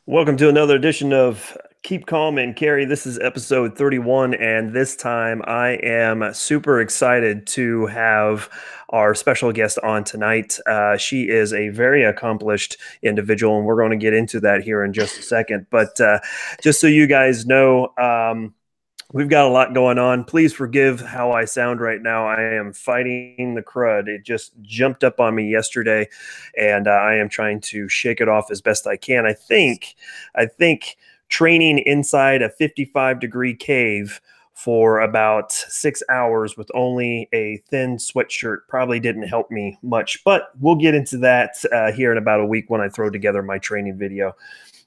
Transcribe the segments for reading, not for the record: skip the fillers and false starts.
Welcome to another edition of Keep Calm and Carry. This is episode 31, and this time I am super excited to have our special guest on tonight. She is a very accomplished individual, and we're going to get into that here in just a second. But just so you guys know, we've got a lot going on. Please forgive how I sound right now. I am fighting the crud. It just jumped up on me yesterday, and I am trying to shake it off as best I can. I think training inside a 55-degree cave for about 6 hours with only a thin sweatshirt probably didn't help me much. But we'll get into that here in about a week when I throw together my training video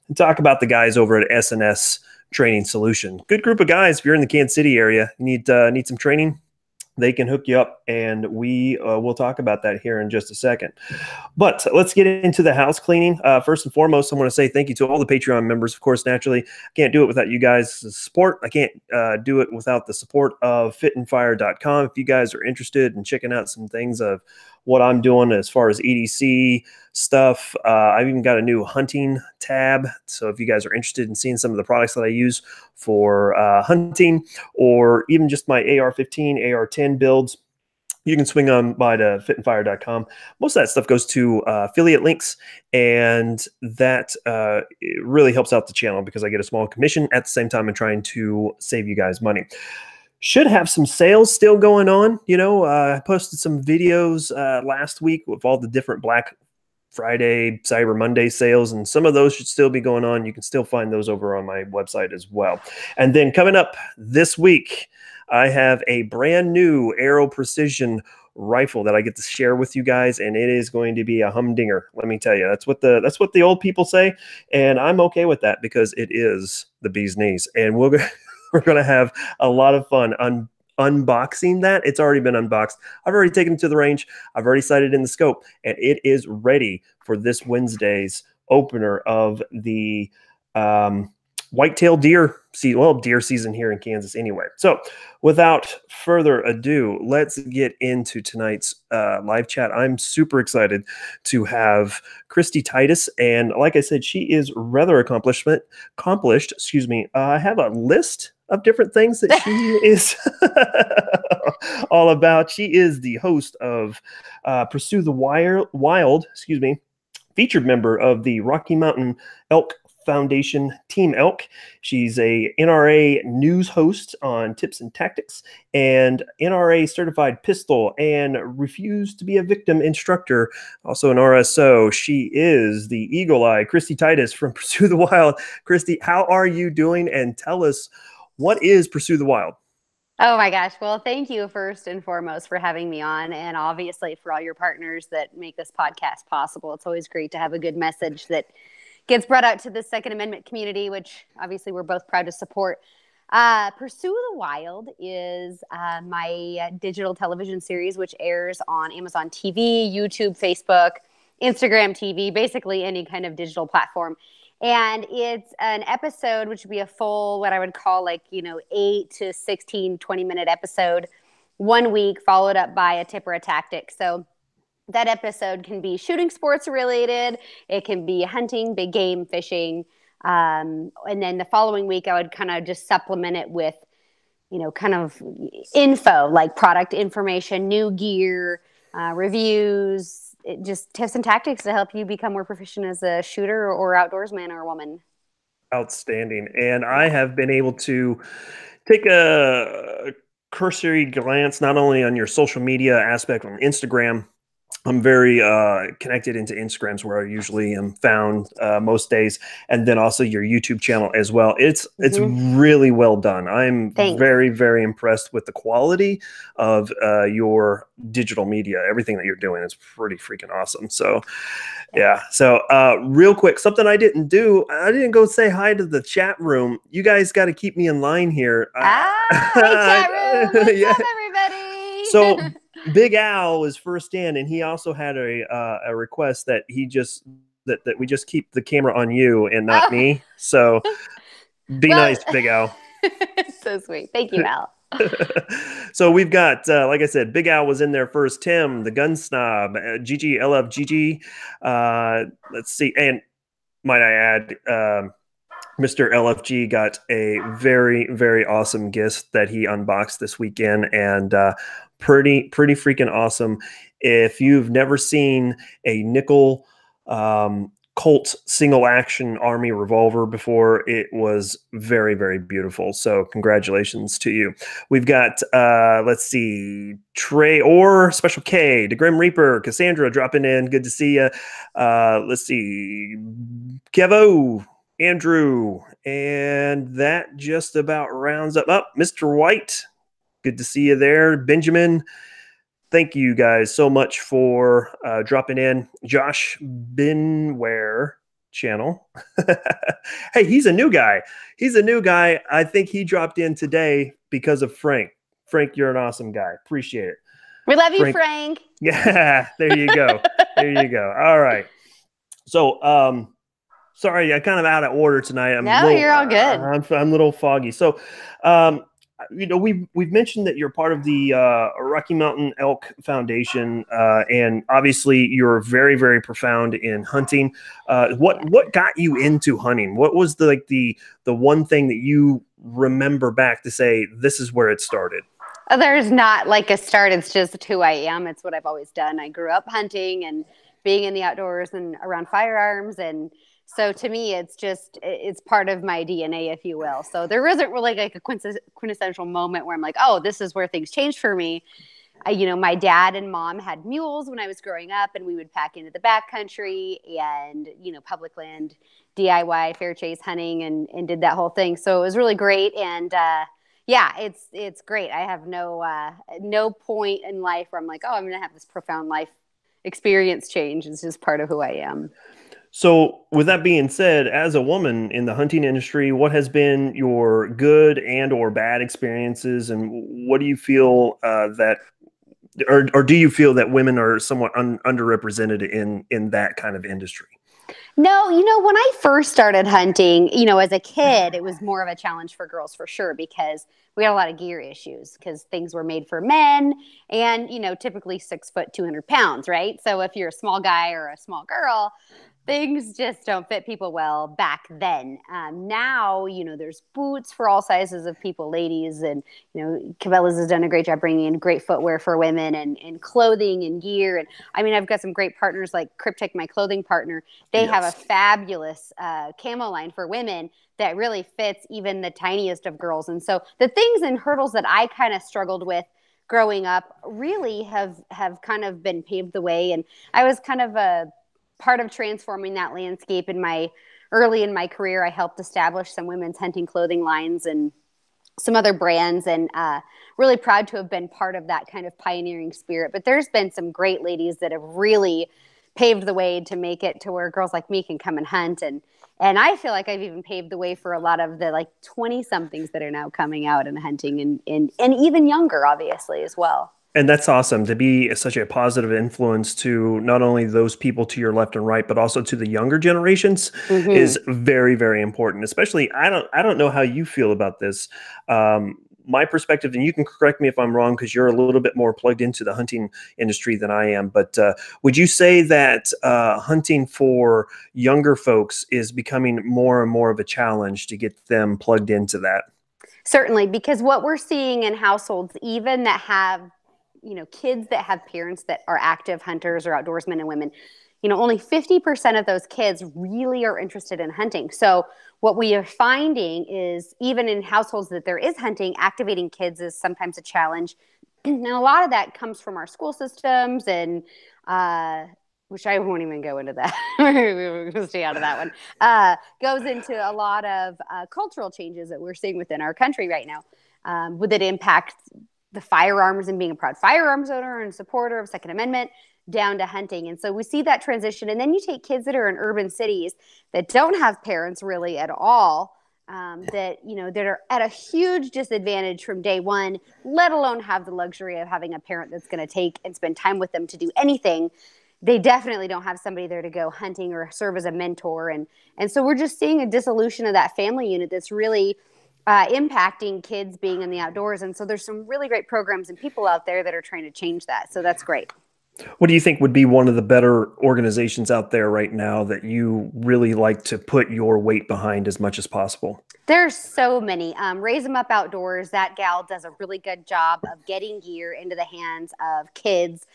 and talk about the guys over at S&S Training Solution. Good group of guys. If you're in the Kansas City area, you need some training, they can hook you up, and we will talk about that here in just a second. But let's get into the house cleaning. First and foremost, I want to say thank you to all the Patreon members. Of course, naturally, I can't do it without you guys' support. I can't do it without the support of fitandfire.com. If you guys are interested in checking out some things of what I'm doing as far as EDC stuff, I've even got a new hunting tab. So if you guys are interested in seeing some of the products that I use for hunting, or even just my AR-15, AR-10 builds, you can swing on by to fitandfire.com. Most of that stuff goes to affiliate links, and that it really helps out the channel because I get a small commission at the same time I'm trying to save you guys money. Should have some sales still going on. I posted some videos last week with all the different Black Friday, Cyber Monday sales, and some of those should still be going on. You can still find those over on my website as well. And then coming up this week, I have a brand new Aero Precision rifle that I get to share with you guys, and it is going to be a humdinger. Let me tell you, that's what the old people say, and I'm okay with that because it is the bee's knees, and we're going to have a lot of fun unboxing that. It's already been unboxed. I've already taken it to the range. I've already sighted in the scope, and it is ready for this Wednesday's opener of the whitetail deer season. Well, deer season here in Kansas anyway. So without further ado, let's get into tonight's live chat. I'm super excited to have Kristy Titus, and like I said, she is rather accomplished. I have a list of different things that she is all about. She is the host of Pursue the Wild, featured member of the Rocky Mountain Elk Foundation Team Elk. She's a NRA news host on tips and tactics, and NRA certified pistol and refused to be a victim instructor, also an RSO. She is the Eagle Eye, Kristy Titus from Pursue the Wild. Kristy, how are you doing? And tell us, what is Pursue the Wild? Oh my gosh. Well, thank you first and foremost for having me on, and obviously for all your partners that make this podcast possible. It's always great to have a good message that gets brought out to the Second Amendment community, which obviously we're both proud to support. Pursue the Wild is my digital television series, which airs on Amazon TV, YouTube, Facebook, Instagram TV, basically any kind of digital platform. And it's an episode, which would be a full, what I would call 8 to 16, 20-minute episode, 1 week, followed up by a tip or a tactic. So that episode can be shooting sports related. It can be hunting, big game, fishing. And then the following week, I would kind of just supplement it with, kind of info, like product information, new gear, reviews, just tips and tactics to help you become more proficient as a shooter or outdoorsman or woman. Outstanding. And I have been able to take a cursory glance not only on your social media aspect on Instagram. I'm very connected into Instagrams, where I usually am found most days, and then also your YouTube channel as well. It's really well done. I'm very, very impressed with the quality of your digital media. Everything that you're doing is pretty freaking awesome. So, yeah. So, real quick, something I didn't do. I didn't go say hi to the chat room. You guys got to keep me in line here. Hey, chat room. What's up, everybody? So Big Al was first in, and he also had a request that that we just keep the camera on you and not me. So be nice, Big Al. So sweet. Thank you, Al. So we've got, like I said, Big Al was in there first. Tim, the gun snob, Gigi, LF Gigi. Let's see. And might I add, Mr. LFG got a very, very awesome gift that he unboxed this weekend, and pretty freaking awesome. If you've never seen a nickel Colt single action army revolver before, it was very, very beautiful. So congratulations to you. We've got, let's see, Trey or Special K, the Grim Reaper, Cassandra dropping in. Good to see you. Let's see, Kevo, Andrew, and that just about rounds up. Mr. White, good to see you there. Benjamin, thank you guys so much for dropping in. Josh Binware channel. Hey, he's a new guy. I think he dropped in today because of Frank. Frank, you're an awesome guy. Appreciate it. We love you, Frank. Yeah, there you go. All right. So, sorry, I'm kind of out of order tonight. You're all good. I'm a little foggy. So, we've mentioned that you're part of the Rocky Mountain Elk Foundation, and obviously you're very, very profound in hunting. What got you into hunting? What was the one thing that you remember back to say this is where it started? There's not like a start. It's just who I am. It's what I've always done. I grew up hunting and being in the outdoors and around firearms, and so to me, it's part of my DNA, if you will. So there isn't really like a quintessential moment where I'm like, oh, this is where things changed for me. My dad and mom had mules when I was growing up, and we would pack into the backcountry and, public land, DIY, fair chase hunting, and did that whole thing. So it was really great. And, it's great. I have no point in life where I'm like, oh, I'm going to have this profound life experience change. It's just part of who I am. So with that being said, as a woman in the hunting industry, what has been your good and or bad experiences, and what do you feel or do you feel that women are somewhat underrepresented in that kind of industry? No, when I first started hunting, as a kid, it was more of a challenge for girls for sure, because we had a lot of gear issues because things were made for men and, typically 6 foot, 200 pounds, right? So if you're a small guy or a small girl, things just don't fit people well back then. Now, there's boots for all sizes of people, ladies, and, Cabela's has done a great job bringing in great footwear for women and clothing and gear. And I've got some great partners like Cryptic, my clothing partner. They have a fabulous camo line for women that really fits even the tiniest of girls. And so the things and hurdles that I kind of struggled with growing up really have kind of been paved the way. And I was kind of a part of transforming that landscape early in my career. I helped establish some women's hunting clothing lines and some other brands, and really proud to have been part of that kind of pioneering spirit. But there's been some great ladies that have really paved the way to make it to where girls like me can come and hunt. And I feel like I've even paved the way for a lot of the 20 somethings that are now coming out and hunting and even younger, obviously, as well. And that's awesome to be such a positive influence to not only those people to your left and right, but also to the younger generations is very, very important. Especially, I don't know how you feel about this. My perspective, and you can correct me if I'm wrong, because you're a little bit more plugged into the hunting industry than I am. But would you say that hunting for younger folks is becoming more and more of a challenge to get them plugged into that? Certainly, because what we're seeing in households, even that have kids that have parents that are active hunters or outdoorsmen and women, only 50% of those kids really are interested in hunting. So what we are finding is even in households that there is hunting, activating kids is sometimes a challenge. And a lot of that comes from our school systems and, which I won't even go into that. We're going to stay out of that one. Goes into a lot of cultural changes that we're seeing within our country right now. Would it impact the firearms and being a proud firearms owner and supporter of Second Amendment down to hunting? And so we see that transition. And then you take kids that are in urban cities that don't have parents really at all, that are at a huge disadvantage from day one, let alone have the luxury of having a parent that's going to take and spend time with them to do anything. They definitely don't have somebody there to go hunting or serve as a mentor. And so we're just seeing a dissolution of that family unit that's really impacting kids being in the outdoors. And so there's some really great programs and people out there that are trying to change that. So that's great. What do you think would be one of the better organizations out there right now that you really like to put your weight behind as much as possible? There's so many. Raise them up outdoors. That gal does a really good job of getting gear into the hands of kids.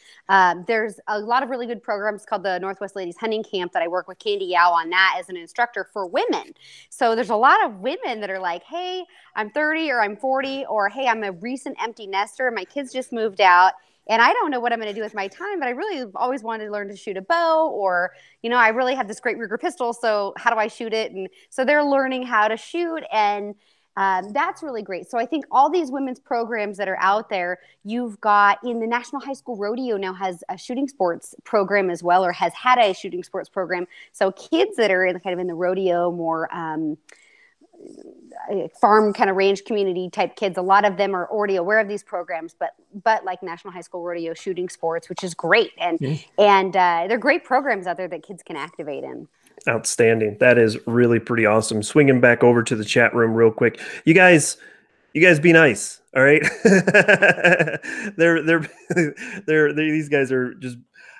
There's a lot of really good programs called the Northwest Ladies Hunting Camp that I work with Candy Yao on that as an instructor for women. So there's a lot of women that are like, hey, I'm 30 or I'm 40, or hey, I'm a recent empty nester. My kids just moved out. And I don't know what I'm going to do with my time, but I really have always wanted to learn to shoot a bow, or, I really have this great Ruger pistol. So how do I shoot it? And so they're learning how to shoot. And that's really great. So I think all these women's programs that are out there, you've got in the National High School Rodeo now has a shooting sports program as well, or has had a shooting sports program. So kids that are kind of in the rodeo, more farm kind of range community type kids, a lot of them are already aware of these programs, but like National High School Rodeo shooting sports, which is great. And they're great programs out there that kids can activate in. Outstanding. That is really pretty awesome. Swinging back over to the chat room real quick. You guys be nice. All right. they're these guys are just,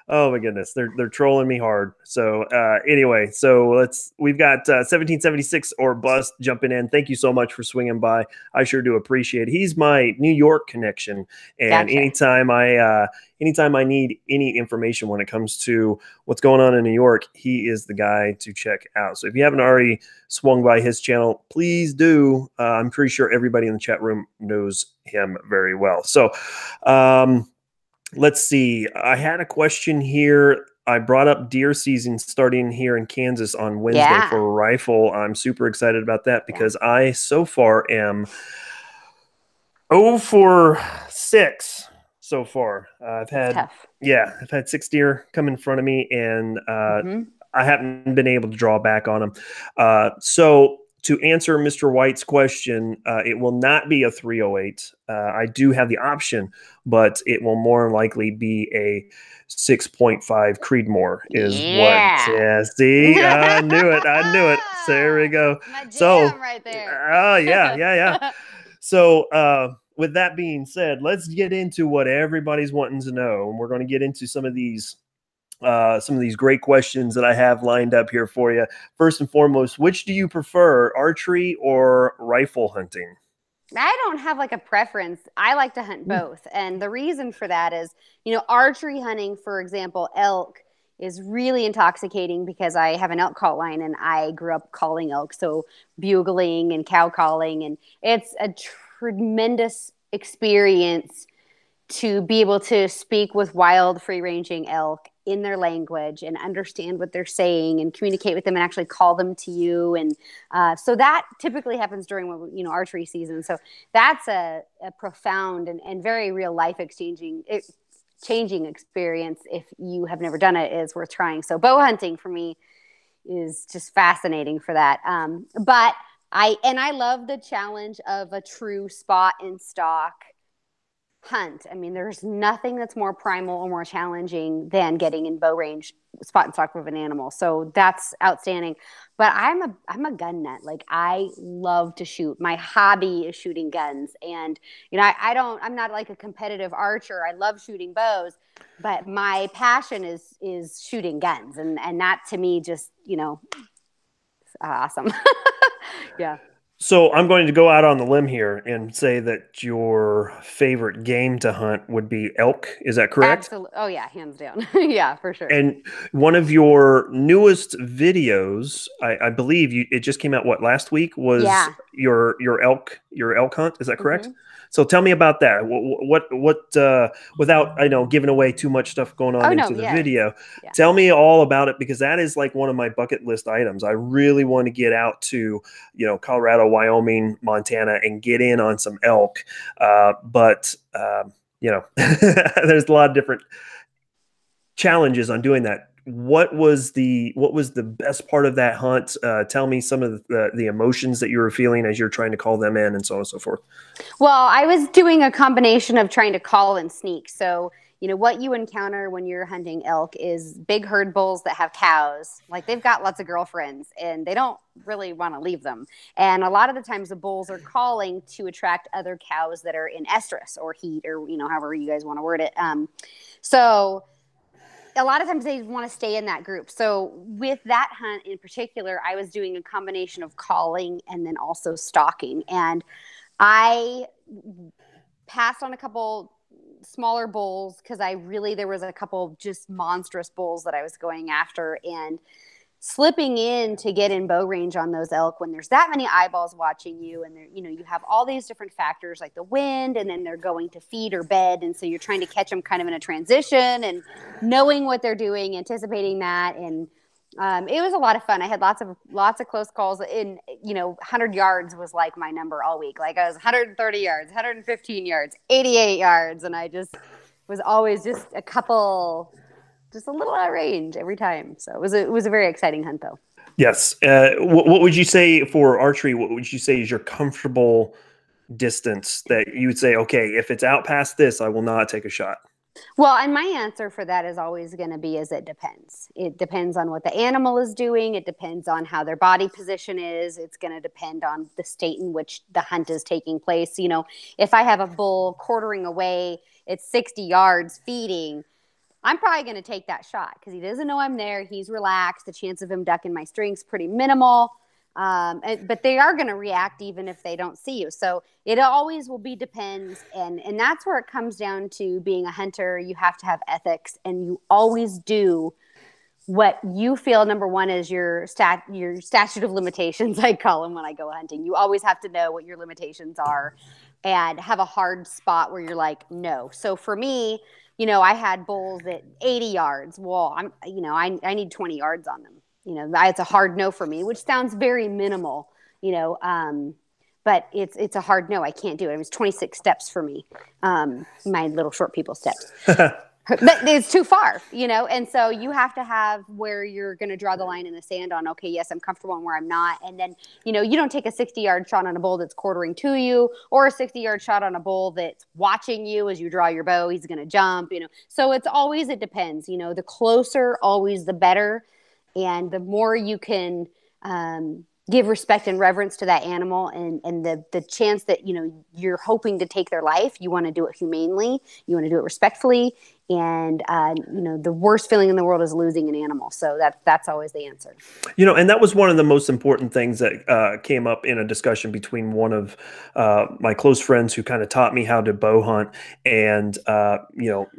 oh my goodness, they're trolling me hard. So anyway, so we've got 1776 or bust jumping in. Thank you so much for swinging by. I sure do appreciate it. He's my New York connection, and Gotcha. anytime I need any information when it comes to what's going on in New York, he is the guy to check out. So if you haven't already swung by his channel, please do. I'm pretty sure everybody in the chat room knows him very well. So let's see. I had a question here. I brought up deer season starting here in Kansas on Wednesday for a rifle. I'm super excited about that because I so far am 0 for 6 so far. I've had 6 deer come in front of me, and I haven't been able to draw back on them. So to answer Mr. White's question, it will not be a 308. I do have the option, but it will more likely be a 6.5 Creedmoor is what. Yeah, see, I knew it. So there we go. My jam right there. Yeah. So with that being said, let's get into what everybody's wanting to know. And we're going to get into some of these great questions that I have lined up here for you. First and foremost, which do you prefer, archery or rifle hunting? I don't have like a preference. I like to hunt both. And the reason for that is, archery hunting, for example, elk is really intoxicating because I have an elk call line and I grew up calling elk. So bugling and cow calling. And it's a tremendous experience to be able to speak with wild free ranging elk in their language and understand what they're saying and communicate with them and actually call them to you. And so that typically happens during archery season. So that's a profound and very real life changing experience. If you have never done it, is worth trying. So bow hunting for me is just fascinating for that. But I love the challenge of a true spot and stock hunt. I mean, there's nothing that's more primal or more challenging than getting in bow range, spot and stock of an animal. So that's outstanding. But I'm a gun nut. Like, I love to shoot. My hobby is shooting guns. And, I'm not like a competitive archer. I love shooting bows, but my passion is shooting guns. And that to me just, awesome. Yeah. So I'm going to go out on the limb here and say that your favorite game to hunt would be elk. Is that correct? Absolutely. Oh yeah, hands down. Yeah, for sure. And one of your newest videos, I believe it just came out last week, was your elk hunt. Is that correct? Mm-hmm. So tell me about that. What without giving away too much stuff going on into the video, tell me all about it, because that is like one of my bucket list items. I really want to get out to Colorado, Wyoming, Montana, and get in on some elk. But there's a lot of different challenges on doing that. What was the best part of that hunt? Tell me some of the emotions that you were feeling as you're trying to call them in, and so on and so forth. Well, I was doing a combination of trying to call and sneak. So, what you encounter when you're hunting elk is big herd bulls that have cows. Like, they've got lots of girlfriends and they don't really want to leave them. And a lot of the times the bulls are calling to attract other cows that are in estrus or heat, or, however you guys want to word it. So a lot of times they want to stay in that group. So with that hunt in particular, I was doing a combination of calling and then also stalking. And I passed on a couple smaller bulls because there was a couple just monstrous bulls that I was going after, and slipping in to get in bow range on those elk when there's that many eyeballs watching you, and you have all these different factors like the wind, and then they're going to feed or bed, and so you're trying to catch them kind of in a transition and knowing what they're doing, anticipating that. And it was a lot of fun. I had lots of close calls. 100 yards was like my number all week. Like I was 130 yards, 115 yards, 88 yards, and I just was always just a little out of range every time. So it was a very exciting hunt, though. Yes. What would you say for archery? What would you say is your comfortable distance that you would say, okay, if it's out past this, I will not take a shot? Well, and my answer for that is always going to be it depends. It depends on what the animal is doing. It depends on how their body position is. It's going to depend on the state in which the hunt is taking place. If I have a bull quartering away, it's 60 yards feeding, I'm probably going to take that shot because he doesn't know I'm there. He's relaxed. The chance of him ducking my string's pretty minimal. But they are going to react even if they don't see you. So it always will be depends. And that's where it comes down to being a hunter. You have to have ethics, and you always do what you feel, number one, is your statute of limitations, I call them when I go hunting. You always have to know what your limitations are and have a hard spot where you're like, no. So for me, I had bulls at 80 yards. Well, I need 20 yards on them. It's a hard no for me, which sounds very minimal, but it's a hard no. I can't do it. It was 26 steps for me. My little short people steps. But it's too far, and so you have to have where you're going to draw the line in the sand on, okay, yes, I'm comfortable and where I'm not. And then, you don't take a 60-yard shot on a bull that's quartering to you, or a 60-yard shot on a bull that's watching you as you draw your bow. He's going to jump, So it depends, the closer, always the better. And the more you can give respect and reverence to that animal, and the chance that, you're hoping to take their life, you want to do it humanely, you want to do it respectfully. And, the worst feeling in the world is losing an animal. So that's always the answer. And that was one of the most important things that came up in a discussion between one of my close friends who kind of taught me how to bow hunt, and,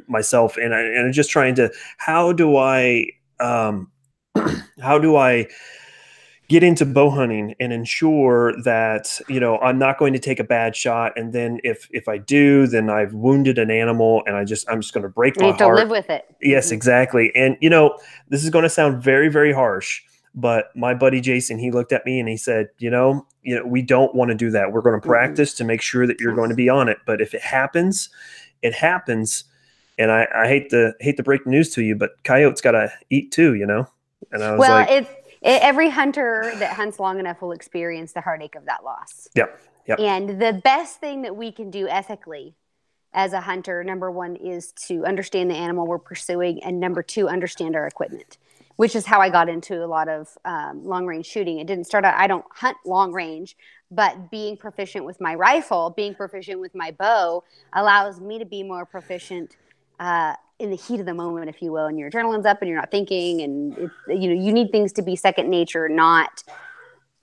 myself, and I'm just trying to, how do I get into bow hunting and ensure that, I'm not going to take a bad shot. And then if I do, then I've wounded an animal, and I'm just going to break my heart. You have to live with it. Yes, exactly. And, this is going to sound very, very harsh, but my buddy Jason, he looked at me and he said, we don't want to do that. We're going to practice to make sure that you're going to be on it. But if it happens, it happens. And I hate to break the news to you, but coyotes got to eat too, And I was every hunter that hunts long enough will experience the heartache of that loss. Yep. And the best thing that we can do ethically as a hunter, number one, is to understand the animal we're pursuing, and number two, understand our equipment, which is how I got into a lot of long range shooting. It didn't start out, I don't hunt long range, but being proficient with my rifle, being proficient with my bow allows me to be more proficient in the heat of the moment, if you will, and your adrenaline's up and you're not thinking, and you need things to be second nature, not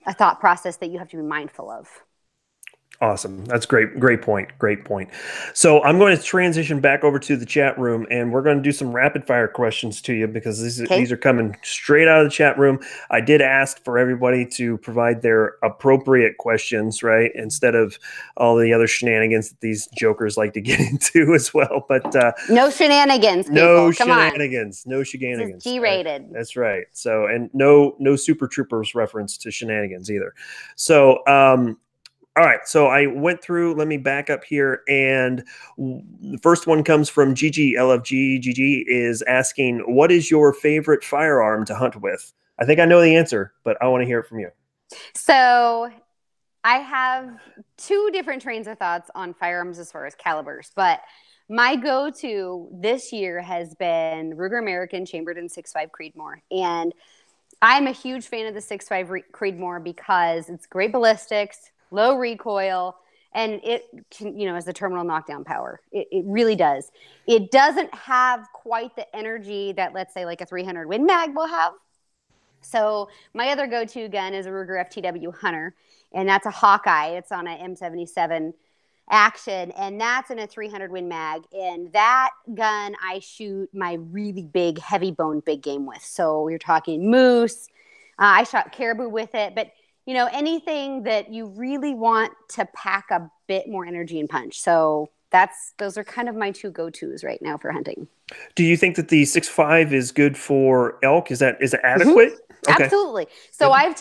a thought process that you have to be mindful of. Awesome. That's great. Great point. So I'm going to transition back over to the chat room, and we're going to do some rapid fire questions to you, because these are coming straight out of the chat room. I did ask for everybody to provide their appropriate questions, right? Instead of all the other shenanigans that these jokers like to get into as well. But no shenanigans. People. No Come shenanigans. on. No shenanigans. This is G-rated. Right? That's right. So, and no Super Troopers reference to shenanigans either. So, all right, so I went through, let me back up here, and the first one comes from Gigi, LFG. Gigi is asking, what is your favorite firearm to hunt with? I think I know the answer, but I want to hear it from you. So I have two different trains of thoughts on firearms as far as calibers, but my go-to this year has been Ruger American chambered in 6.5 Creedmoor, and I'm a huge fan of the 6.5 Creedmoor because it's great ballistics, low recoil, and it can, has the terminal knockdown power. It really does. It doesn't have quite the energy that, let's say, like a 300 Win Mag will have. So my other go-to gun is a Ruger FTW Hunter, and that's a Hawkeye. It's on an M77 action, and that's in a 300 Win Mag. And that gun I shoot my really big, heavy bone big game with. So you're talking moose. I shot caribou with it, but anything that you really want to pack a bit more energy and punch. So those are kind of my two go-tos right now for hunting. Do you think that the 6.5 is good for elk? Is it adequate? Mm-hmm. Okay. Absolutely. So I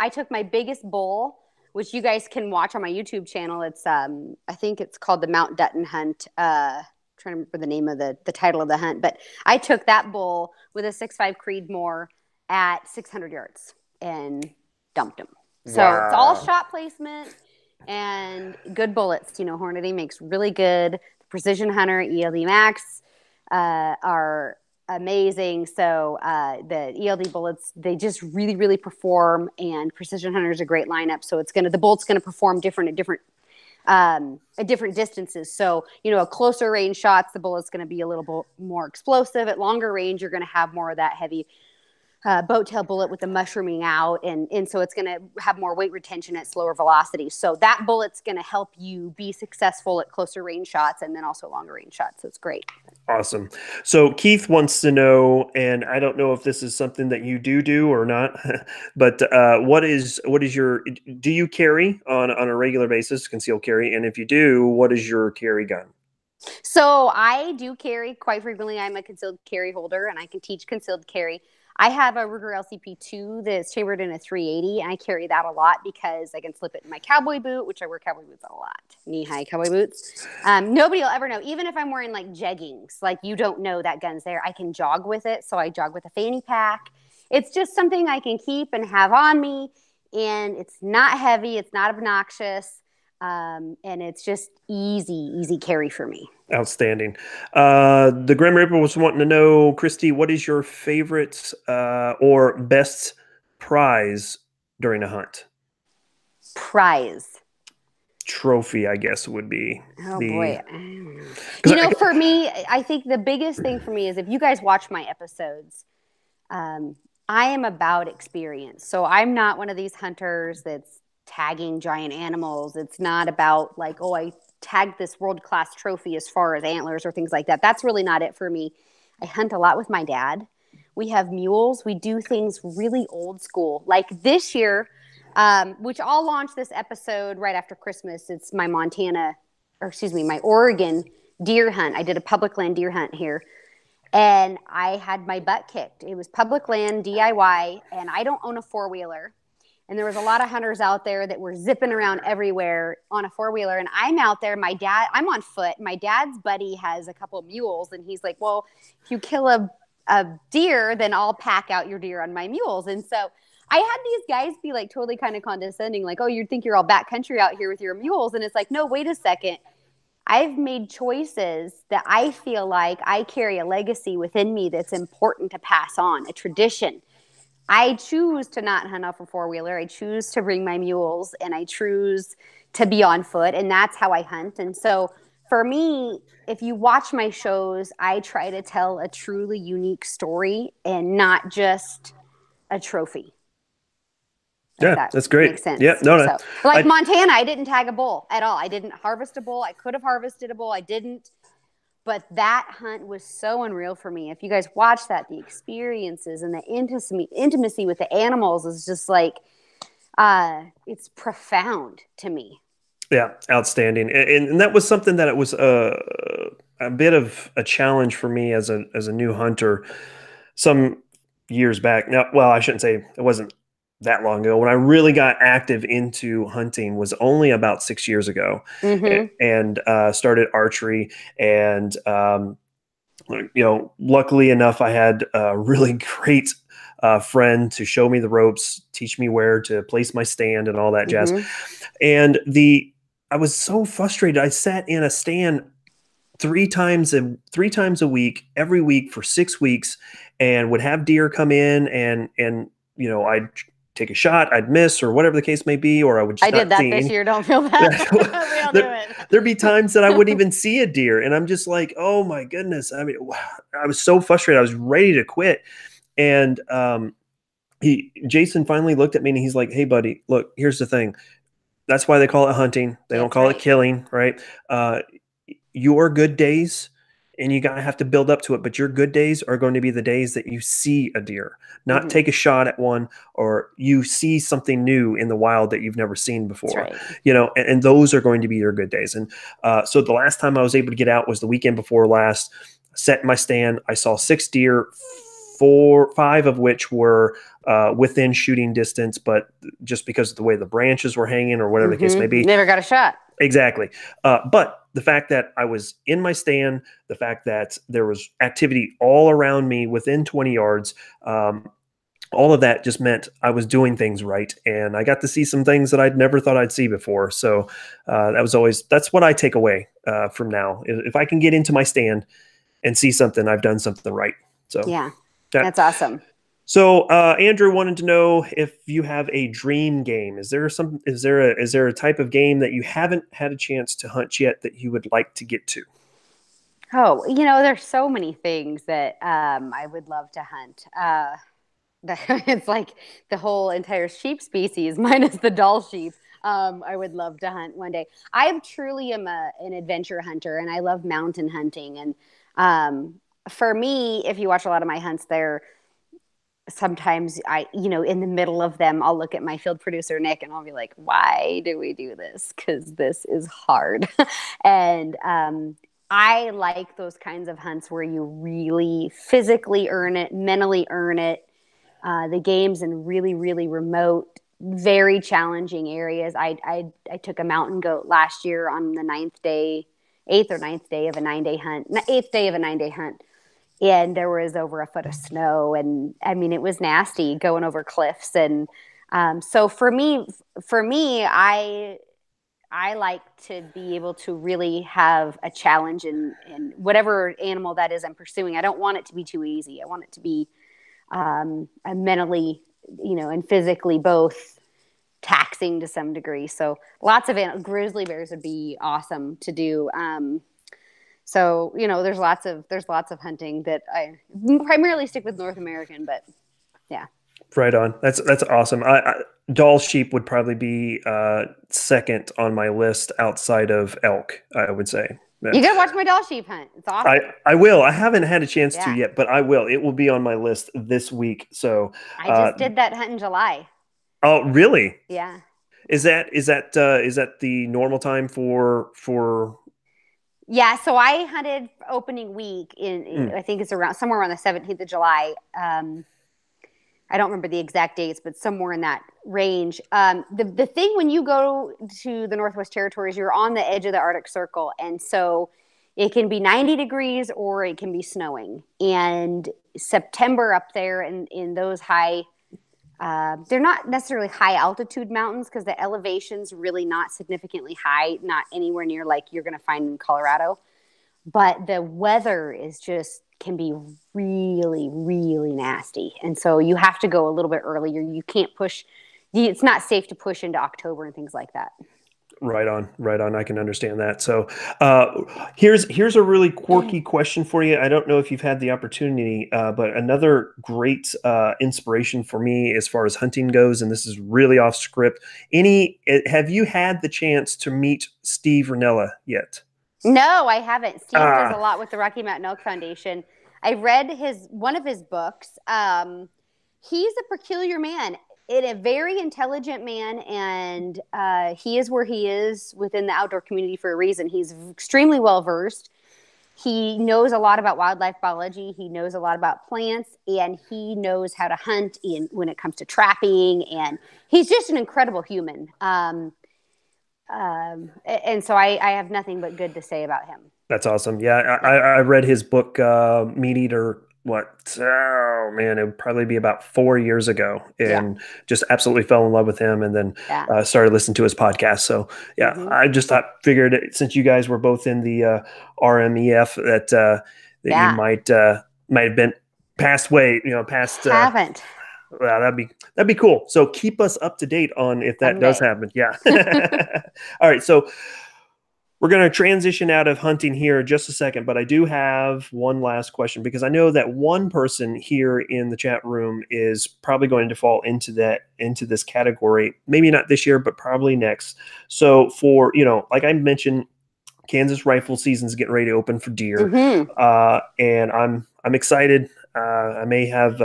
took my biggest bull, which you guys can watch on my YouTube channel. It's I think it's called the Mount Dutton Hunt. I'm trying to remember the name of the title of the hunt, but I took that bull with a 6.5 Creedmoor at 600 yards and dumped him. So wow. It's all shot placement and good bullets. Hornady makes really good. The Precision Hunter ELD Max are amazing. So the ELD bullets, they just really, really perform, and Precision Hunter is a great lineup. So the bolt's going to perform different at different distances. So, at closer range shots, the bullet's going to be a little bit more explosive. At longer range, you're going to have more of that heavy boat tail bullet with the mushrooming out. And so it's going to have more weight retention at slower velocity. So that bullet's going to help you be successful at closer range shots and then also longer range shots. So it's great. Awesome. So Keith wants to know, and I don't know if this is something that you do or not, but what is do you carry on a regular basis, concealed carry? And if you do, what is your carry gun? So I do carry quite frequently. I'm a concealed carry holder, and I can teach concealed carry. I have a Ruger LCP2 that's chambered in a 380, and I carry that a lot because I can slip it in my cowboy boot, which I wear cowboy boots a lot, knee-high cowboy boots. Nobody will ever know. Even if I'm wearing like jeggings, like you don't know that gun's there. I can jog with it, so I jog with a fanny pack. It's just something I can keep and have on me, and it's not heavy. It's not obnoxious. And it's just easy carry for me. Outstanding. The Grim Reaper was wanting to know, Kristy, what is your favorite or best prize during a hunt? Prize. Trophy, I guess, would be. Oh, boy. For me, I think the biggest thing for me is if you guys watch my episodes, I am about experience. So I'm not one of these hunters that's tagging giant animals. It's not about like, oh, I tagged this world-class trophy as far as antlers or things like that. That's really not it for me. I hunt a lot with my dad. We have mules. We do things really old school. Like this year, which I'll launch this episode right after Christmas. It's my my Oregon deer hunt. I did a public land deer hunt here, and I had my butt kicked. It was public land DIY, and I don't own a four-wheeler. And there was a lot of hunters out there that were zipping around everywhere on a four-wheeler. And I'm out there. I'm on foot. My dad's buddy has a couple of mules. And he's like, well, if you kill a deer, then I'll pack out your deer on my mules. And so I had these guys be like totally kind of condescending, like, oh, you'd think you're all backcountry out here with your mules. And it's like, no, wait a second. I've made choices that I feel like I carry a legacy within me that's important to pass on, a tradition. I choose to not hunt off a four-wheeler. I choose to bring my mules, and I choose to be on foot, and that's how I hunt. And so for me, if you watch my shows, I try to tell a truly unique story and not just a trophy. Yeah, that's great. Makes sense. Yeah, no. So, like Montana, I didn't tag a bull at all. I didn't harvest a bull. I could have harvested a bull. I didn't. But that hunt was so unreal for me. If you guys watch that, the experiences and the intimacy with the animals is just like, it's profound to me. Yeah, outstanding. And that was something that it was a bit of a challenge for me as a new hunter some years back. Now, well, I shouldn't say it wasn't that long ago. When I really got active into hunting was only about 6 years ago, and started archery. And luckily enough, I had a really great friend to show me the ropes, teach me where to place my stand and all that jazz. And I was so frustrated. I sat in a stand three times a week, every week for 6 weeks, and would have deer come in, and I'd take a shot, I'd miss, or whatever the case may be, or I would just I did not that see this any. year. Don't feel bad. We all do it. There'd be times that I wouldn't even see a deer, and I'm just like, oh my goodness. I mean, I was so frustrated. I was ready to quit. And Jason finally looked at me and he's like, hey buddy, look, here's the thing. That's why they call it hunting. They don't call it killing, right? Your good days, and you gotta have to build up to it, but your good days are going to be the days that you see a deer, not take a shot at one, or you see something new in the wild that you've never seen before. You know, and those are going to be your good days. And so the last time I was able to get out was the weekend before last. Set my stand. I saw 6 deer, 5 of which were within shooting distance, but just because of the way the branches were hanging or whatever the case may be, never got a shot. Exactly. But the fact that I was in my stand, the fact that there was activity all around me within 20 yards, all of that just meant I was doing things right. And I got to see some things that I'd never thought I'd see before. So that's what I take away from now. If I can get into my stand and see something, I've done something right. So yeah, that's awesome. So Andrew wanted to know if you have a dream game. Is there a type of game that you haven't had a chance to hunt yet that you would like to get to? Oh, you know, there's so many things that I would love to hunt. It's like the whole entire sheep species minus the Dall sheep. I would love to hunt one day. I truly am an adventure hunter, and I love mountain hunting. And for me, if you watch a lot of my hunts, sometimes in the middle of them, I'll look at my field producer, Nick, and I'll be like, why do we do this? Because this is hard. And I like those kinds of hunts where you really physically earn it, mentally earn it. The game's in really, really remote, very challenging areas. I took a mountain goat last year on the 8th or 9th day of a 9-day hunt, 8th day of a 9-day hunt. And there was over a foot of snow. And I mean, it was nasty going over cliffs. And so for me, I like to be able to really have a challenge in whatever animal that is I'm pursuing. I don't want it to be too easy. I want it to be mentally, and physically both taxing to some degree. So lots of grizzly bears would be awesome to do. So, there's lots of hunting that I primarily stick with North American, but yeah. Right on. That's awesome. Dall sheep would probably be second on my list outside of elk, I would say. You gotta watch my Dall sheep hunt. It's awesome. I will. I haven't had a chance to yet, but I will. It will be on my list this week. So I just did that hunt in July. Oh, really? Yeah. Is that the normal time for? Yeah, so I hunted opening week in I think it's somewhere around the 17th of July. I don't remember the exact dates, but somewhere in that range. The thing when you go to the Northwest Territories, you're on the edge of the Arctic Circle, and so it can be 90 degrees or it can be snowing. And September up there in those high, they're not necessarily high altitude mountains because the elevation's really not significantly high, not anywhere near like you're going to find in Colorado. But the weather can be really, really nasty. And so you have to go a little bit earlier. You can't push. It's not safe to push into October and things like that. Right on. I can understand that. So here's a really quirky question for you. I don't know if you've had the opportunity, but another great inspiration for me as far as hunting goes, and this is really off script. Have you had the chance to meet Steve Rinella yet? No, I haven't. Steve does a lot with the Rocky Mountain Elk Foundation. I read one of his books. He's a peculiar man. A very intelligent man, and he is where he is within the outdoor community for a reason. He's extremely well versed. He knows a lot about wildlife biology. He knows a lot about plants, and he knows how to hunt when it comes to trapping. And he's just an incredible human. And so I have nothing but good to say about him. That's awesome. Yeah, I read his book, Meat Eater. Oh man, it would probably be about 4 years ago, and just absolutely fell in love with him, and then started listening to his podcast. So I just figured since you guys were both in the RMEF that you might have been passed away, past. Haven't. Well, that'd be cool. So keep us up to date on if that does Someday. happen. Yeah. All right. So we're going to transition out of hunting here in just a second, but I do have one last question because I know that one person here in the chat room is probably going to fall into this category. Maybe not this year, but probably next. So for, like I mentioned, Kansas rifle season's getting ready to open for deer, Mm-hmm. and I'm excited. I may have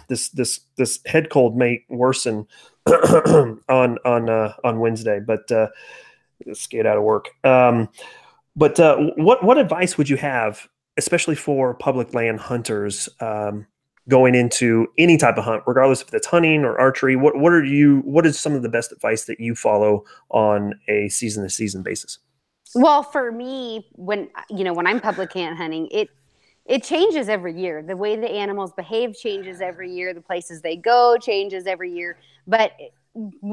this head cold may worsen on Wednesday, but let's get out of work. But what advice would you have, especially for public land hunters, going into any type of hunt, regardless if it's hunting or archery? What is some of the best advice that you follow on a season to season basis? Well, for me, when I'm public camp hunting, it changes every year. The way the animals behave changes every year. The places they go changes every year. But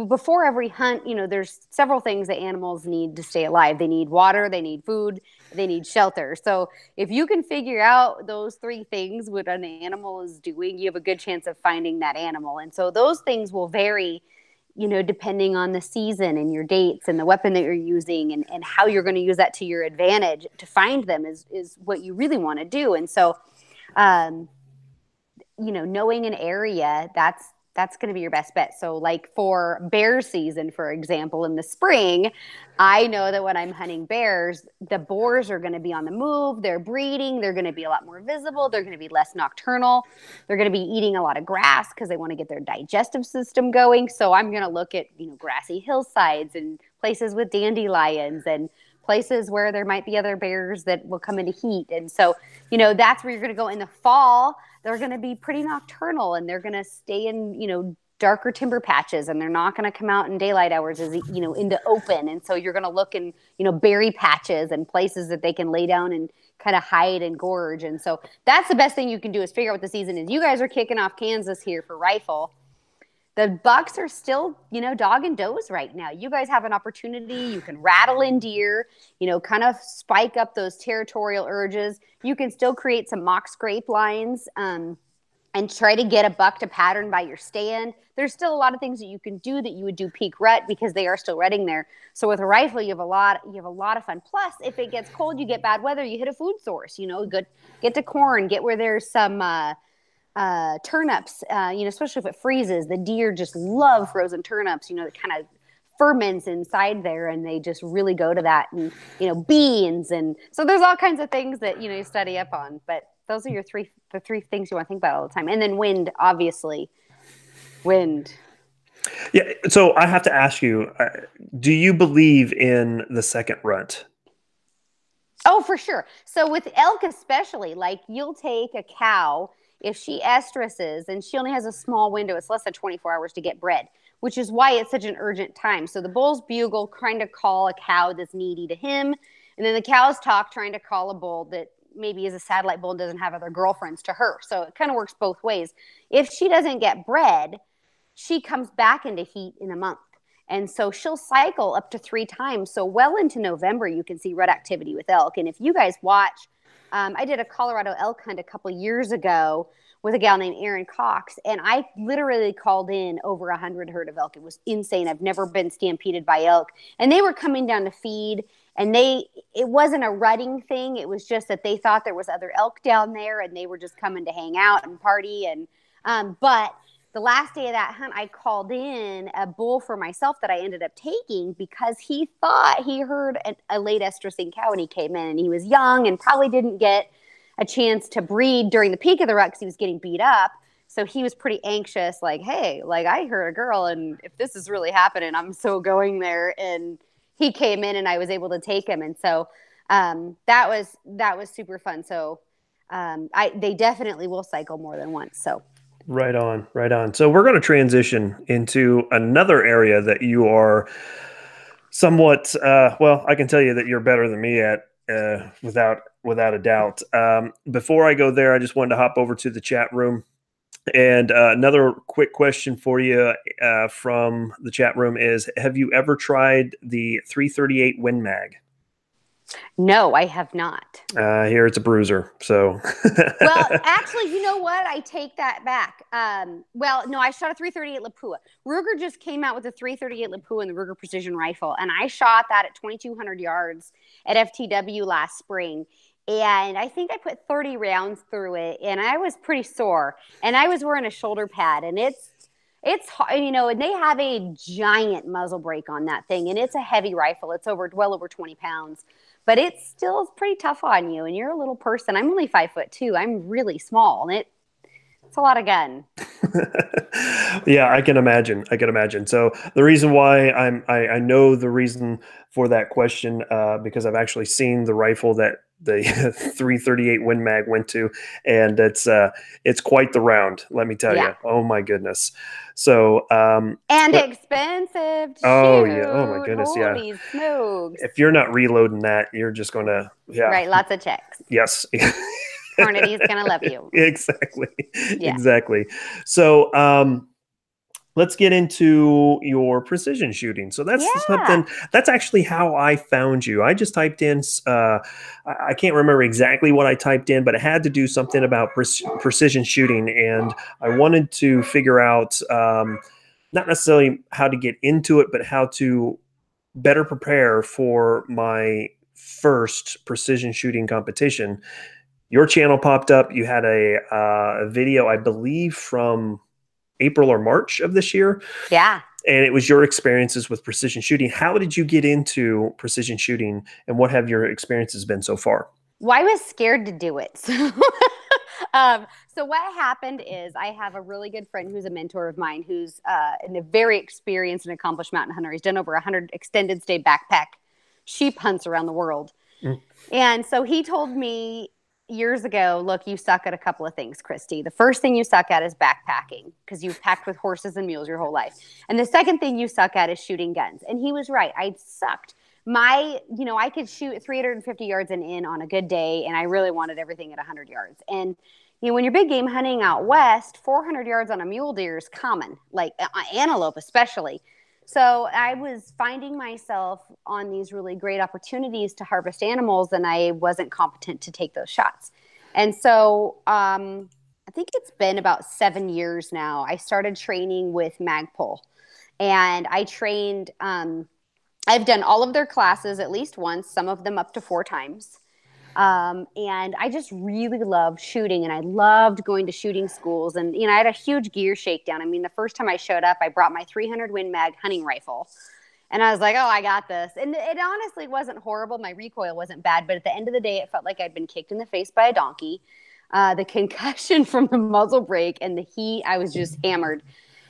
before every hunt, there's several things that animals need to stay alive. They need water, they need food, they need shelter. So if you can figure out those three things, what an animal is doing, you have a good chance of finding that animal. And so those things will vary, depending on the season and your dates and the weapon that you're using and how you're going to use that to your advantage to find them is what you really want to do. And so, knowing an area, that's going to be your best bet. So like for bear season, for example, in the spring, I know that when I'm hunting bears, the boars are going to be on the move. They're breeding. They're going to be a lot more visible. They're going to be less nocturnal. They're going to be eating a lot of grass because they want to get their digestive system going. So I'm going to look at, grassy hillsides and places with dandelions and places where there might be other bears that will come into heat. And so, that's where you're going to go in the fall. They're going to be pretty nocturnal and they're going to stay in, darker timber patches and they're not going to come out in daylight hours as, into open. And so you're going to look in, berry patches and places that they can lay down and kind of hide and gorge. And so that's the best thing you can do is figure out what the season is. You guys are kicking off Kansas here for rifle. The bucks are still, dog and does right now. You guys have an opportunity. You can rattle in deer, kind of spike up those territorial urges. You can still create some mock scrape lines and try to get a buck to pattern by your stand. There's still a lot of things that you can do that you would do peak rut because they are still rutting there. So with a rifle, you have a lot of fun. Plus, if it gets cold, you get bad weather, you hit a food source. Get to corn, get where there's some turnips, especially if it freezes. The deer just love frozen turnips, that kind of ferments inside there and they just really go to that. And, beans. And so there's all kinds of things that, you study up on. But those are the three things you want to think about all the time. And then wind, obviously. Wind. Yeah. So I have to ask you, do you believe in the second rut? Oh, for sure. So with elk especially, like you'll take a cow, if she estresses and she only has a small window, it's less than 24 hours to get bred, which is why it's such an urgent time. So the bull's bugle kind of call a cow that's needy to him. And then the cow's talk trying to call a bull that maybe is a satellite bull and doesn't have other girlfriends to her. So it kind of works both ways. If she doesn't get bred, she comes back into heat in a month. And so she'll cycle up to 3 times. So well into November, you can see rut activity with elk. And if you guys watch, I did a Colorado elk hunt a couple years ago with a gal named Erin Cox. And I literally called in over 100 herd of elk. It was insane. I've never been stampeded by elk. And they were coming down to feed. And it wasn't a rutting thing. It was just that they thought there was other elk down there. And they were just coming to hang out and party. And but the last day of that hunt, I called in a bull for myself that I ended up taking because he thought he heard a late estrusing cow when he came in. And he was young and probably didn't get a chance to breed during the peak of the rut because he was getting beat up. So he was pretty anxious, like, hey, like I heard a girl and if this is really happening, I'm so going there. And he came in and I was able to take him. And so that was super fun. So they definitely will cycle more than once. So. Right on, right on. So we're going to transition into another area that you are somewhat, well, I can tell you that you're better than me at, without a doubt. Before I go there, I just wanted to hop over to the chat room. And another quick question for you from the chat room is, have you ever tried the 338 Win Mag? No, I have not. Here it's a bruiser. So, Well, actually, you know what? I take that back. Well, no, I shot a 338 Lapua. Ruger just came out with a 338 Lapua and the Ruger Precision Rifle, and I shot that at 2,200 yards at FTW last spring. And I think I put 30 rounds through it, and I was pretty sore. And I was wearing a shoulder pad, and it's you know, and they have a giant muzzle brake on that thing, and it's a heavy rifle. It's well over 20 pounds, but it's still pretty tough on you. And you're a little person. I'm only 5'2". I'm really small, and it's a lot of gun. Yeah, I can imagine. I can imagine. So the reason why I know the reason for that question, because I've actually seen the rifle that the 338 Win Mag went to, and it's quite the round. Let me tell Yeah. you. Oh my goodness. So And but expensive to oh yeah, oh my shoot. goodness, yeah. Holy smokes. If you're not reloading that, you're just gonna Right. Lots of checks. yes. Carnedy's going to love you. Exactly. Yeah. Exactly. So let's get into your precision shooting. So that's Yeah. that's actually how I found you. I just typed in, I can't remember exactly what I typed in, but it had to do something about precision shooting. And I wanted to figure out not necessarily how to get into it, but how to better prepare for my first precision shooting competition. Your channel popped up. You had a video, I believe, from April or March of this year. Yeah. And it was your experiences with precision shooting. How did you get into precision shooting, and what have your experiences been so far? Well, I was scared to do it. So what happened is I have a really good friend who's a mentor of mine who's a very experienced and accomplished mountain hunter. He's done over 100 extended stay backpack sheep hunts around the world. Mm. And so he told me years ago, look, you suck at a couple of things, Kristy. The first thing you suck at is backpacking because you've packed with horses and mules your whole life. And the second thing you suck at is shooting guns. And he was right. I sucked. I could shoot 350 yards and in on a good day, and I really wanted everything at 100 yards. And when you're big game hunting out west, 400 yards on a mule deer is common, like antelope especially. So I was finding myself on these really great opportunities to harvest animals, and I wasn't competent to take those shots. And so I think it's been about 7 years now. I started training with Magpul, and I trained. I've done all of their classes at least once, some of them up to 4 times. And I just really loved shooting, and I loved going to shooting schools. And, I had a huge gear shakedown. I mean, the first time I showed up, I brought my 300 Win Mag hunting rifle, and I was like, oh, I got this. And it honestly wasn't horrible. My recoil wasn't bad, but at the end of the day, it felt like I'd been kicked in the face by a donkey. The concussion from the muzzle brake and the heat, I was just hammered.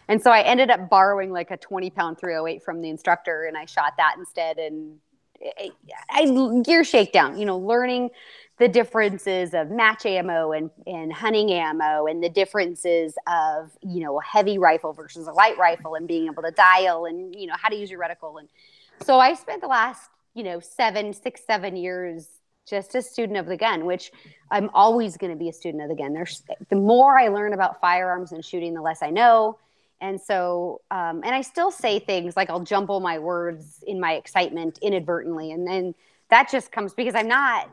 And so I ended up borrowing like a 20-pound 308 from the instructor, and I shot that instead. And I gear shakedown, learning the differences of match ammo and hunting ammo, and the differences of, a heavy rifle versus a light rifle, and being able to dial, and, how to use your reticle. And so I spent the last, 7 years just a student of the gun, which I'm always going to be a student of the gun. The more I learn about firearms and shooting, the less I know. And so, and I still say things like I'll jumble my words in my excitement inadvertently. And then that just comes because I'm not,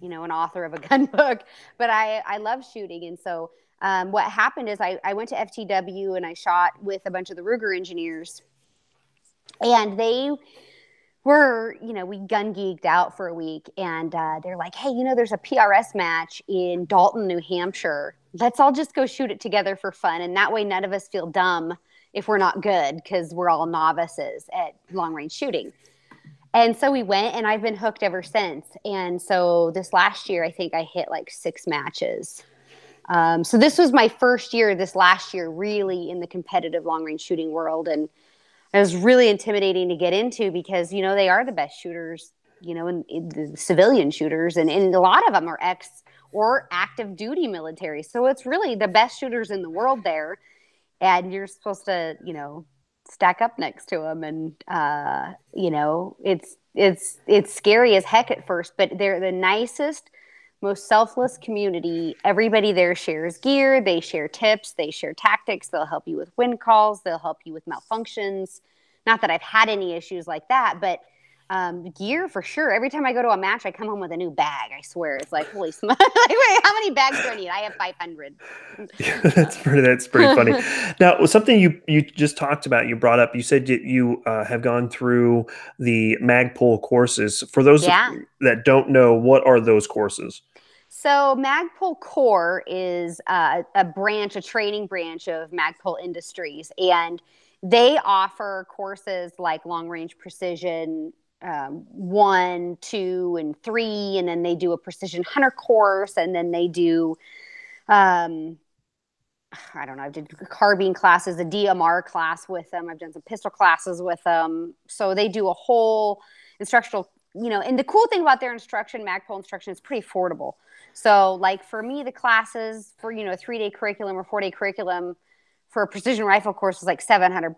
an author of a gun book, but I love shooting. And so what happened is I went to FTW and I shot with a bunch of the Ruger engineers, and they were, we gun geeked out for a week, and they're like, hey, there's a PRS match in Dalton, New Hampshire. Let's all just go shoot it together for fun. And that way none of us feel dumb if we're not good, because we're all novices at long range shooting. And so we went, and I've been hooked ever since. And so this last year, I think I hit like 6 matches. So this was my first year, this last year, really in the competitive long range shooting world. And it was really intimidating to get into because, they are the best shooters, in the civilian shooters. And a lot of them are ex or active duty military. So it's really the best shooters in the world there. And you're supposed to, stack up next to them. And, it's scary as heck at first, but they're the nicest, most selfless community. Everybody there shares gear. They share tips. They share tactics. They'll help you with wind calls. They'll help you with malfunctions. Not that I've had any issues like that, but Gear for sure. Every time I go to a match, I come home with a new bag. I swear, it's like holy smokes! Like, wait, how many bags do I need? I have 500. Yeah, that's pretty funny. Now, something you just talked about, you brought up, you said you have gone through the Magpul courses. For those Yeah. that don't know, what are those courses? So Magpul Core is a training branch of Magpul Industries, and they offer courses like long range precision 1, 2, and 3, and then they do a precision hunter course, and then they do um, I don't know. I did carbine classes, a DMR class with them. I've done some pistol classes with them. So they do a whole instructional, and the cool thing about their instruction, Magpul instruction, is pretty affordable. So like for me, the classes for, a 3-day curriculum or 4-day curriculum for a precision rifle course is like $700.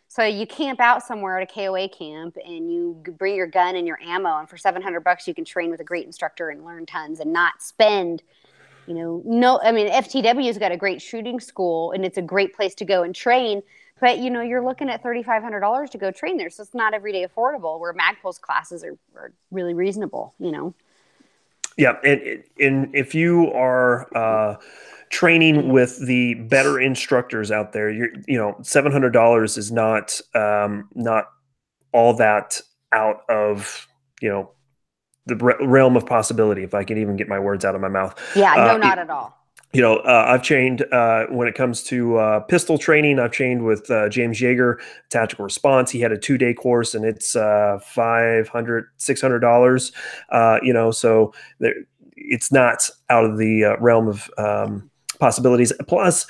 So you camp out somewhere at a KOA camp and you bring your gun and your ammo, and for $700 you can train with a great instructor and learn tons and not spend I mean, FTW's got a great shooting school and it's a great place to go and train, but you're looking at $3,500 to go train there. So it's not everyday affordable, where Magpul's classes are really reasonable. Yeah. And if you are training with the better instructors out there, $700 is not all that out of, the realm of possibility, if I can even get my words out of my mouth. Yeah, no, not at all. I've trained when it comes to pistol training. I've trained with James Yeager, Tactical Response. He had a 2-day course, and it's $500, $600. So it's not out of the realm of possibilities. Plus,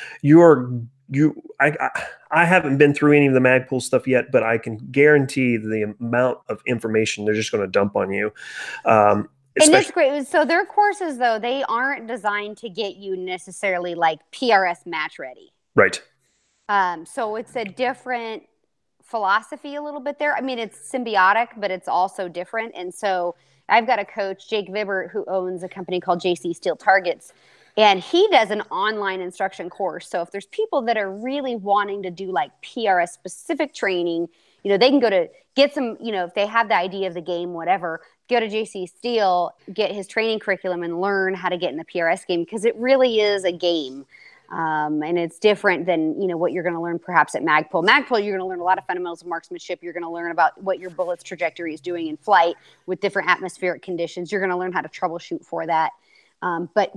I haven't been through any of the Magpul stuff yet, but I can guarantee the amount of information they're just going to dump on you. And it's great. So their courses, though, they aren't designed to get you necessarily like PRS match ready. Right. So it's a different philosophy a little bit there. I mean, it's symbiotic, but it's also different. And so I've got a coach, Jake Vibert, who owns a company called JC Steel Targets, and he does an online instruction course. So if there's people that are really wanting to do like PRS specific training, they can go to get some, if they have the idea of the game, whatever, go to JC Steel, get his training curriculum and learn how to get in the PRS game, because it really is a game. And it's different than, what you're going to learn perhaps at Magpul. Magpul, you're going to learn a lot of fundamentals of marksmanship. You're going to learn about what your bullet's trajectory is doing in flight with different atmospheric conditions. You're going to learn how to troubleshoot for that. But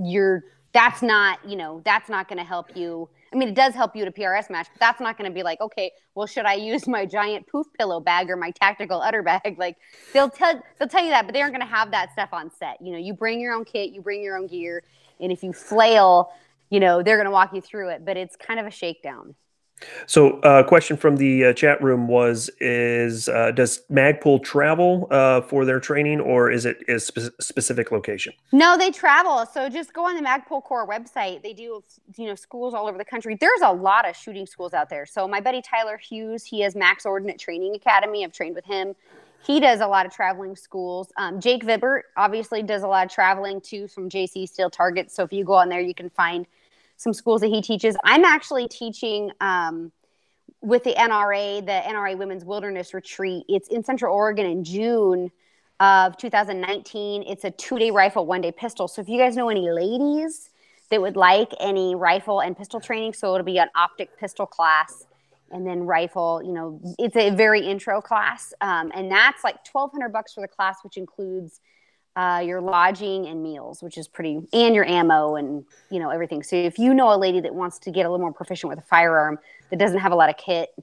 that's not going to help you. I mean, it does help you to PRS match, but that's not going to be like, okay, well, should I use my giant poof pillow bag or my tactical udder bag? Like they'll tell you that, but they aren't going to have that stuff on set. You bring your own kit, you bring your own gear. And if you flail, they're going to walk you through it, but it's kind of a shakedown. So a question from the chat room does Magpul travel for their training, or is it a specific location? No, they travel. So just go on the Magpul Core website. They do, schools all over the country. There's a lot of shooting schools out there. So my buddy Tyler Hughes, he has Max Ordnance Training Academy. I've trained with him. He does a lot of traveling schools. Jake Vibert obviously does a lot of traveling too from JC Steel Targets. So if you go on there, you can find some schools that he teaches. I'm actually teaching with the NRA Women's Wilderness Retreat. It's in Central Oregon in June of 2019. It's a 2-day rifle, 1-day pistol. So if you guys know any ladies that would like any rifle and pistol training, so it'll be an optic pistol class and then rifle, it's a very intro class. And that's like $1,200 for the class, which includes your lodging and meals, which is and your ammo and, everything. So if you know a lady that wants to get a little more proficient with a firearm that doesn't have a lot of kit,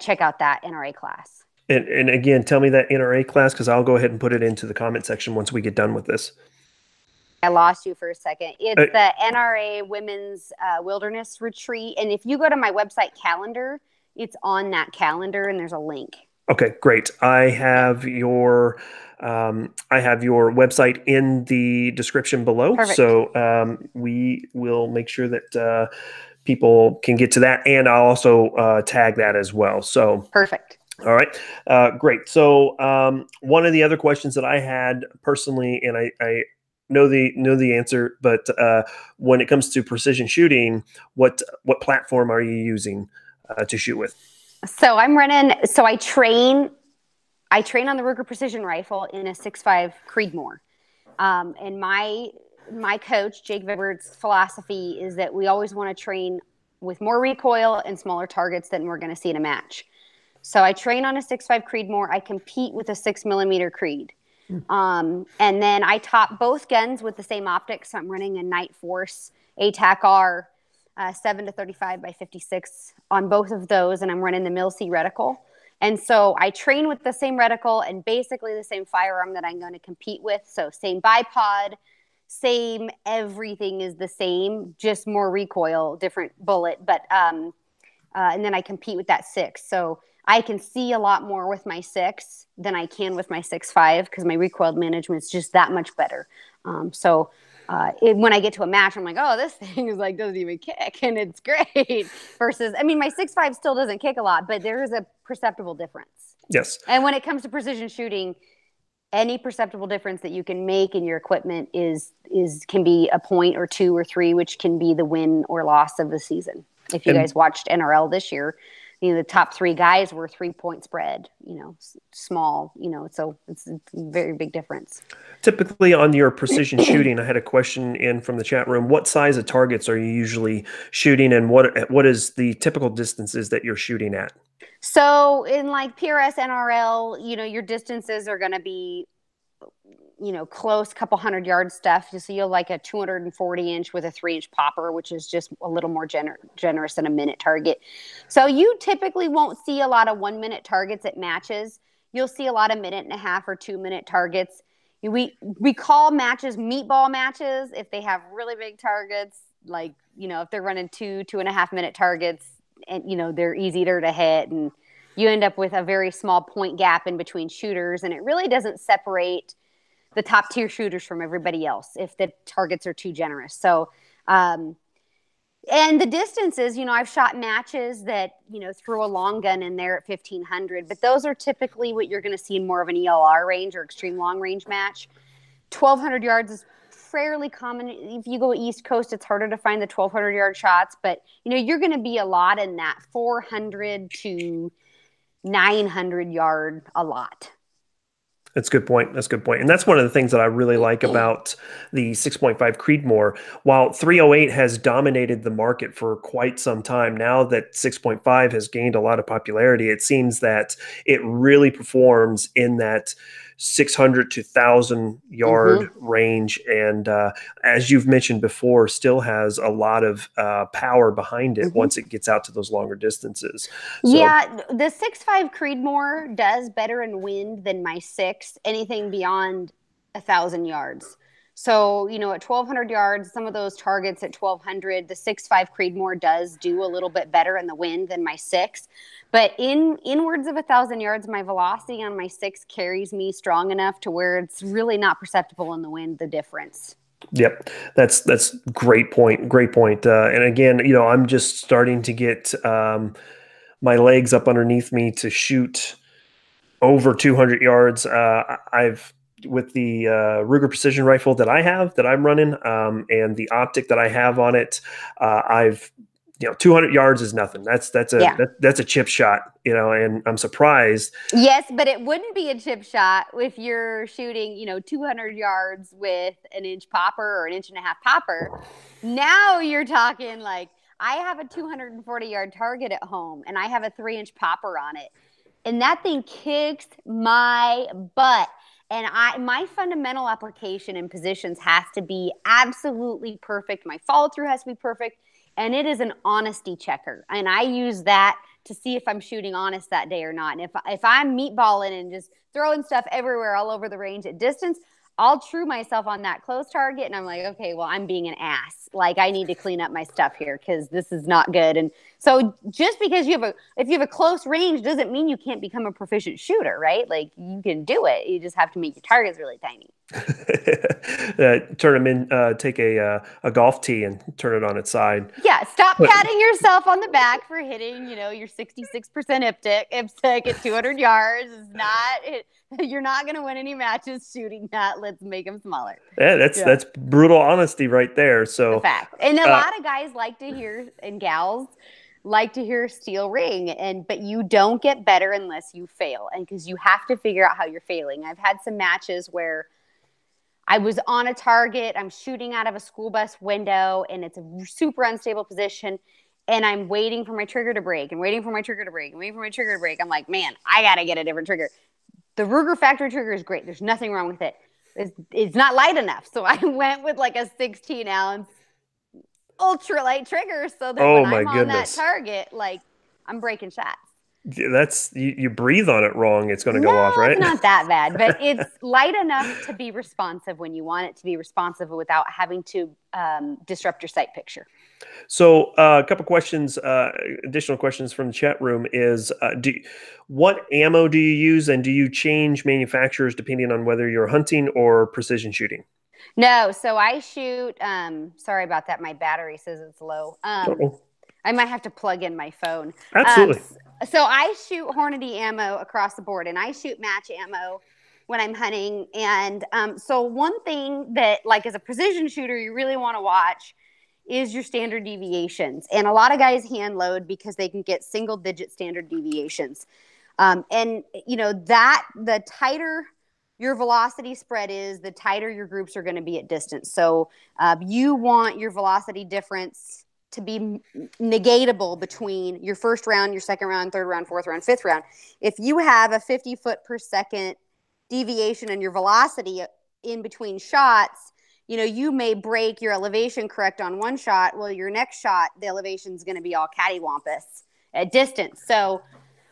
check out that NRA class. And again, tell me that NRA class, because I'll go ahead and put it into the comment section once we get done with this. I lost you for a second. It's the NRA Women's Wilderness Retreat. And if you go to my website calendar, it's on that calendar and there's a link. Okay, great. I have your website in the description below. Perfect. So we will make sure that people can get to that, and I'll also tag that as well. So perfect. All right, great. So one of the other questions that I had personally, and I know the answer, but when it comes to precision shooting, what platform are you using to shoot with? So I train I train on the Ruger Precision Rifle in a 6.5 Creedmoor. And my coach, Jake Vibert's philosophy is that we always want to train with more recoil and smaller targets than we're going to see in a match. So I train on a 6.5 Creedmoor. I compete with a 6mm Creed. And then I top both guns with the same optics. So I'm running a Night Force ATAC-R 7-35 by 56 on both of those, and I'm running the Mil-C reticle. And so I train with the same reticle and basically the same firearm that I'm going to compete with. So same bipod, same everything is the same, just more recoil, different bullet. But and then I compete with that 6. So I can see a lot more with my 6 than I can with my 6.5 because my recoil management is just that much better. When I get to a match, I'm like, oh, this thing is like doesn't even kick, and it's great. Versus, I mean, my 6.5 still doesn't kick a lot, but there is a perceptible difference. Yes. And when it comes to precision shooting, any perceptible difference that you can make in your equipment can be a point or 2 or 3, which can be the win or loss of the season. If you guys watched NRL this year, the top 3 guys were 3-point spread, small, so it's a very big difference. Typically on your precision shooting, I had a question in from the chat room. What size of targets are you usually shooting, and what is the typical distances that you're shooting at? So in like PRS, NRL, your distances are going to be, close, couple 100-yard stuff. So you'll like a 240-inch with a 3-inch popper, which is just a little more generous than a minute target. So you typically won't see a lot of 1-minute targets at matches. You'll see a lot of 1.5 or 2-minute targets. We call matches meatball matches if they have really big targets, like, if they're running 2.5-minute targets and, they're easier to hit, and you end up with a very small point gap in between shooters, and it really doesn't separate the top tier shooters from everybody else if the targets are too generous. So, and the distances, I've shot matches that, threw a long gun in there at 1,500, but those are typically what you're going to see in more of an ELR range or extreme long range match. 1,200 yards is fairly common. If you go East Coast, it's harder to find the 1,200 yard shots, but you're going to be a lot in that 400 to 900 yard a lot. That's a good point. That's a good point. And that's one of the things that I really like about the 6.5 Creedmoor. While 308 has dominated the market for quite some time, now that 6.5 has gained a lot of popularity, it seems that it really performs in that 600 to 1,000 yard range. And as you've mentioned before, still has a lot of power behind it once it gets out to those longer distances. So, yeah, the 6.5 Creedmoor does better in wind than my 6, anything beyond 1,000 yards. So, at 1,200 yards, some of those targets at 1,200, the 6.5 Creedmoor does do a little bit better in the wind than my 6. But inwards of 1,000 yards, my velocity on my 6 carries me strong enough to where it's really not perceptible in the wind, the difference. Yep, that's great point. Great point. And again, I'm just starting to get my legs up underneath me to shoot over 200 yards. With the Ruger Precision Rifle that I'm running, and the optic that I have on it, 200 yards is nothing. That's a chip shot, and I'm surprised. Yes, but it wouldn't be a chip shot if you're shooting, 200 yards with an inch popper or an 1.5-inch popper. Now you're talking like I have a 240-yard target at home and I have a 3-inch popper on it. And that thing kicks my butt. And my fundamental application and positions has to be absolutely perfect. My follow through has to be perfect. And it is an honesty checker. And I use that to see if I'm shooting honest that day or not. And if I'm meatballing and just throwing stuff everywhere all over the range at distance, I'll true myself on that close target. And I'm like, okay, well, I'm being an ass. Like, I need to clean up my stuff here because this is not good. And so just because if you have a close range doesn't mean you can't become a proficient shooter, right? Like, you can do it. You just have to make your targets really tiny. Turn them in, take a golf tee and turn it on its side. Yeah, stop patting yourself on the back for hitting, your 66% IPSC at 200 yards. You're not going to win any matches shooting that. Let's make them smaller. Yeah, that's brutal honesty right there. So a fact. And a lot of guys like to hear, and gals like to hear steel ring. But you don't get better unless you fail. And because you have to figure out how you're failing. I've had some matches where I was on a target, I'm shooting out of a school bus window, and it's a super unstable position. And I'm waiting for my trigger to break and waiting for my trigger to break and waiting for my trigger to break. I'm like, man, I got to get a different trigger. The Ruger factory trigger is great. There's nothing wrong with it. It's not light enough. So I went with like a 16-ounce ultralight trigger so that Oh when my I'm on that goodness. target, like I'm breaking shots. That's you breathe on it wrong, it's going to go No, off, right? it's not that bad, but it's light enough to be responsive when you want it to be responsive without having to disrupt your sight picture. So a couple questions, additional questions from the chat room is, what ammo do you use, and do you change manufacturers depending on whether you're hunting or precision shooting? No, so I shoot, sorry about that. My battery says it's low. I might have to plug in my phone. Absolutely. So I shoot Hornady ammo across the board, and I shoot match ammo when I'm hunting. And so one thing that, like, as a precision shooter, you really want to watch is your standard deviations. And a lot of guys hand load because they can get single digit standard deviations. And, you know, that the tighter your velocity spread is, the tighter your groups are going to be at distance. So you want your velocity difference to be negatable between your first round, your second round, third round, fourth round, fifth round. If you have a 50 foot per second deviation in your velocity in between shots, you know, you may break your elevation correct on one shot. Well, your next shot, the elevation is going to be all cattywampus at distance. So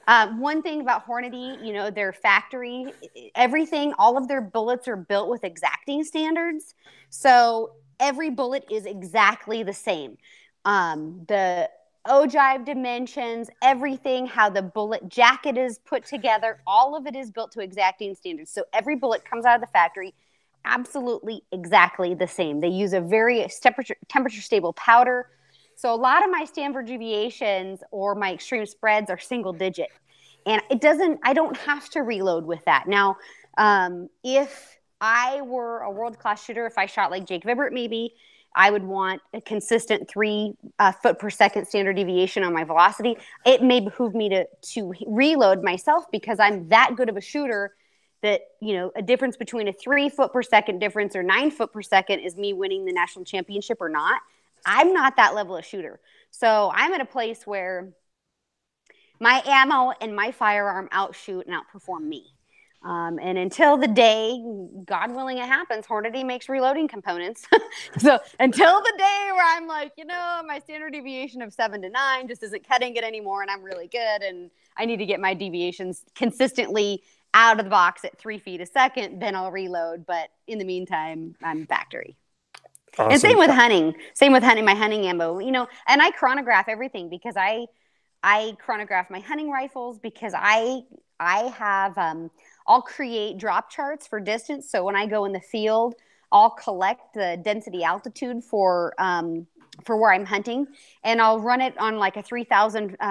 one thing about Hornady, you know, their factory, everything, all of their bullets are built with exacting standards. So every bullet is exactly the same. The ogive dimensions, everything, how the bullet jacket is put together, all of it is built to exacting standards. So every bullet comes out of the factory absolutely exactly the same. They use a very temperature stable powder. So a lot of my standard deviations or my extreme spreads are single digit. And I don't have to reload with that. Now, if I were a world-class shooter, if I shot like Jake Vibert, maybe I would want a consistent 3 foot per second standard deviation on my velocity. It may behoove me to reload myself because I'm that good of a shooter that, you know, a difference between a 3 foot per second difference or 9 foot per second is me winning the national championship or not. I'm not that level of shooter. So I'm at a place where my ammo and my firearm outshoot and outperform me. And until the day, God willing, it happens, Hornady makes reloading components. So until the day where I'm like, you know, my standard deviation of 7 to 9 just isn't cutting it anymore, and I'm really good, and I need to get my deviations consistently out of the box at 3 feet a second, then I'll reload. But in the meantime, I'm factory. Awesome. And same with hunting. My hunting ammo, you know, and I chronograph everything because I chronograph my hunting rifles because I have I'll create drop charts for distance. So when I go in the field, I'll collect the density altitude for where I'm hunting, and I'll run it on like a 3,000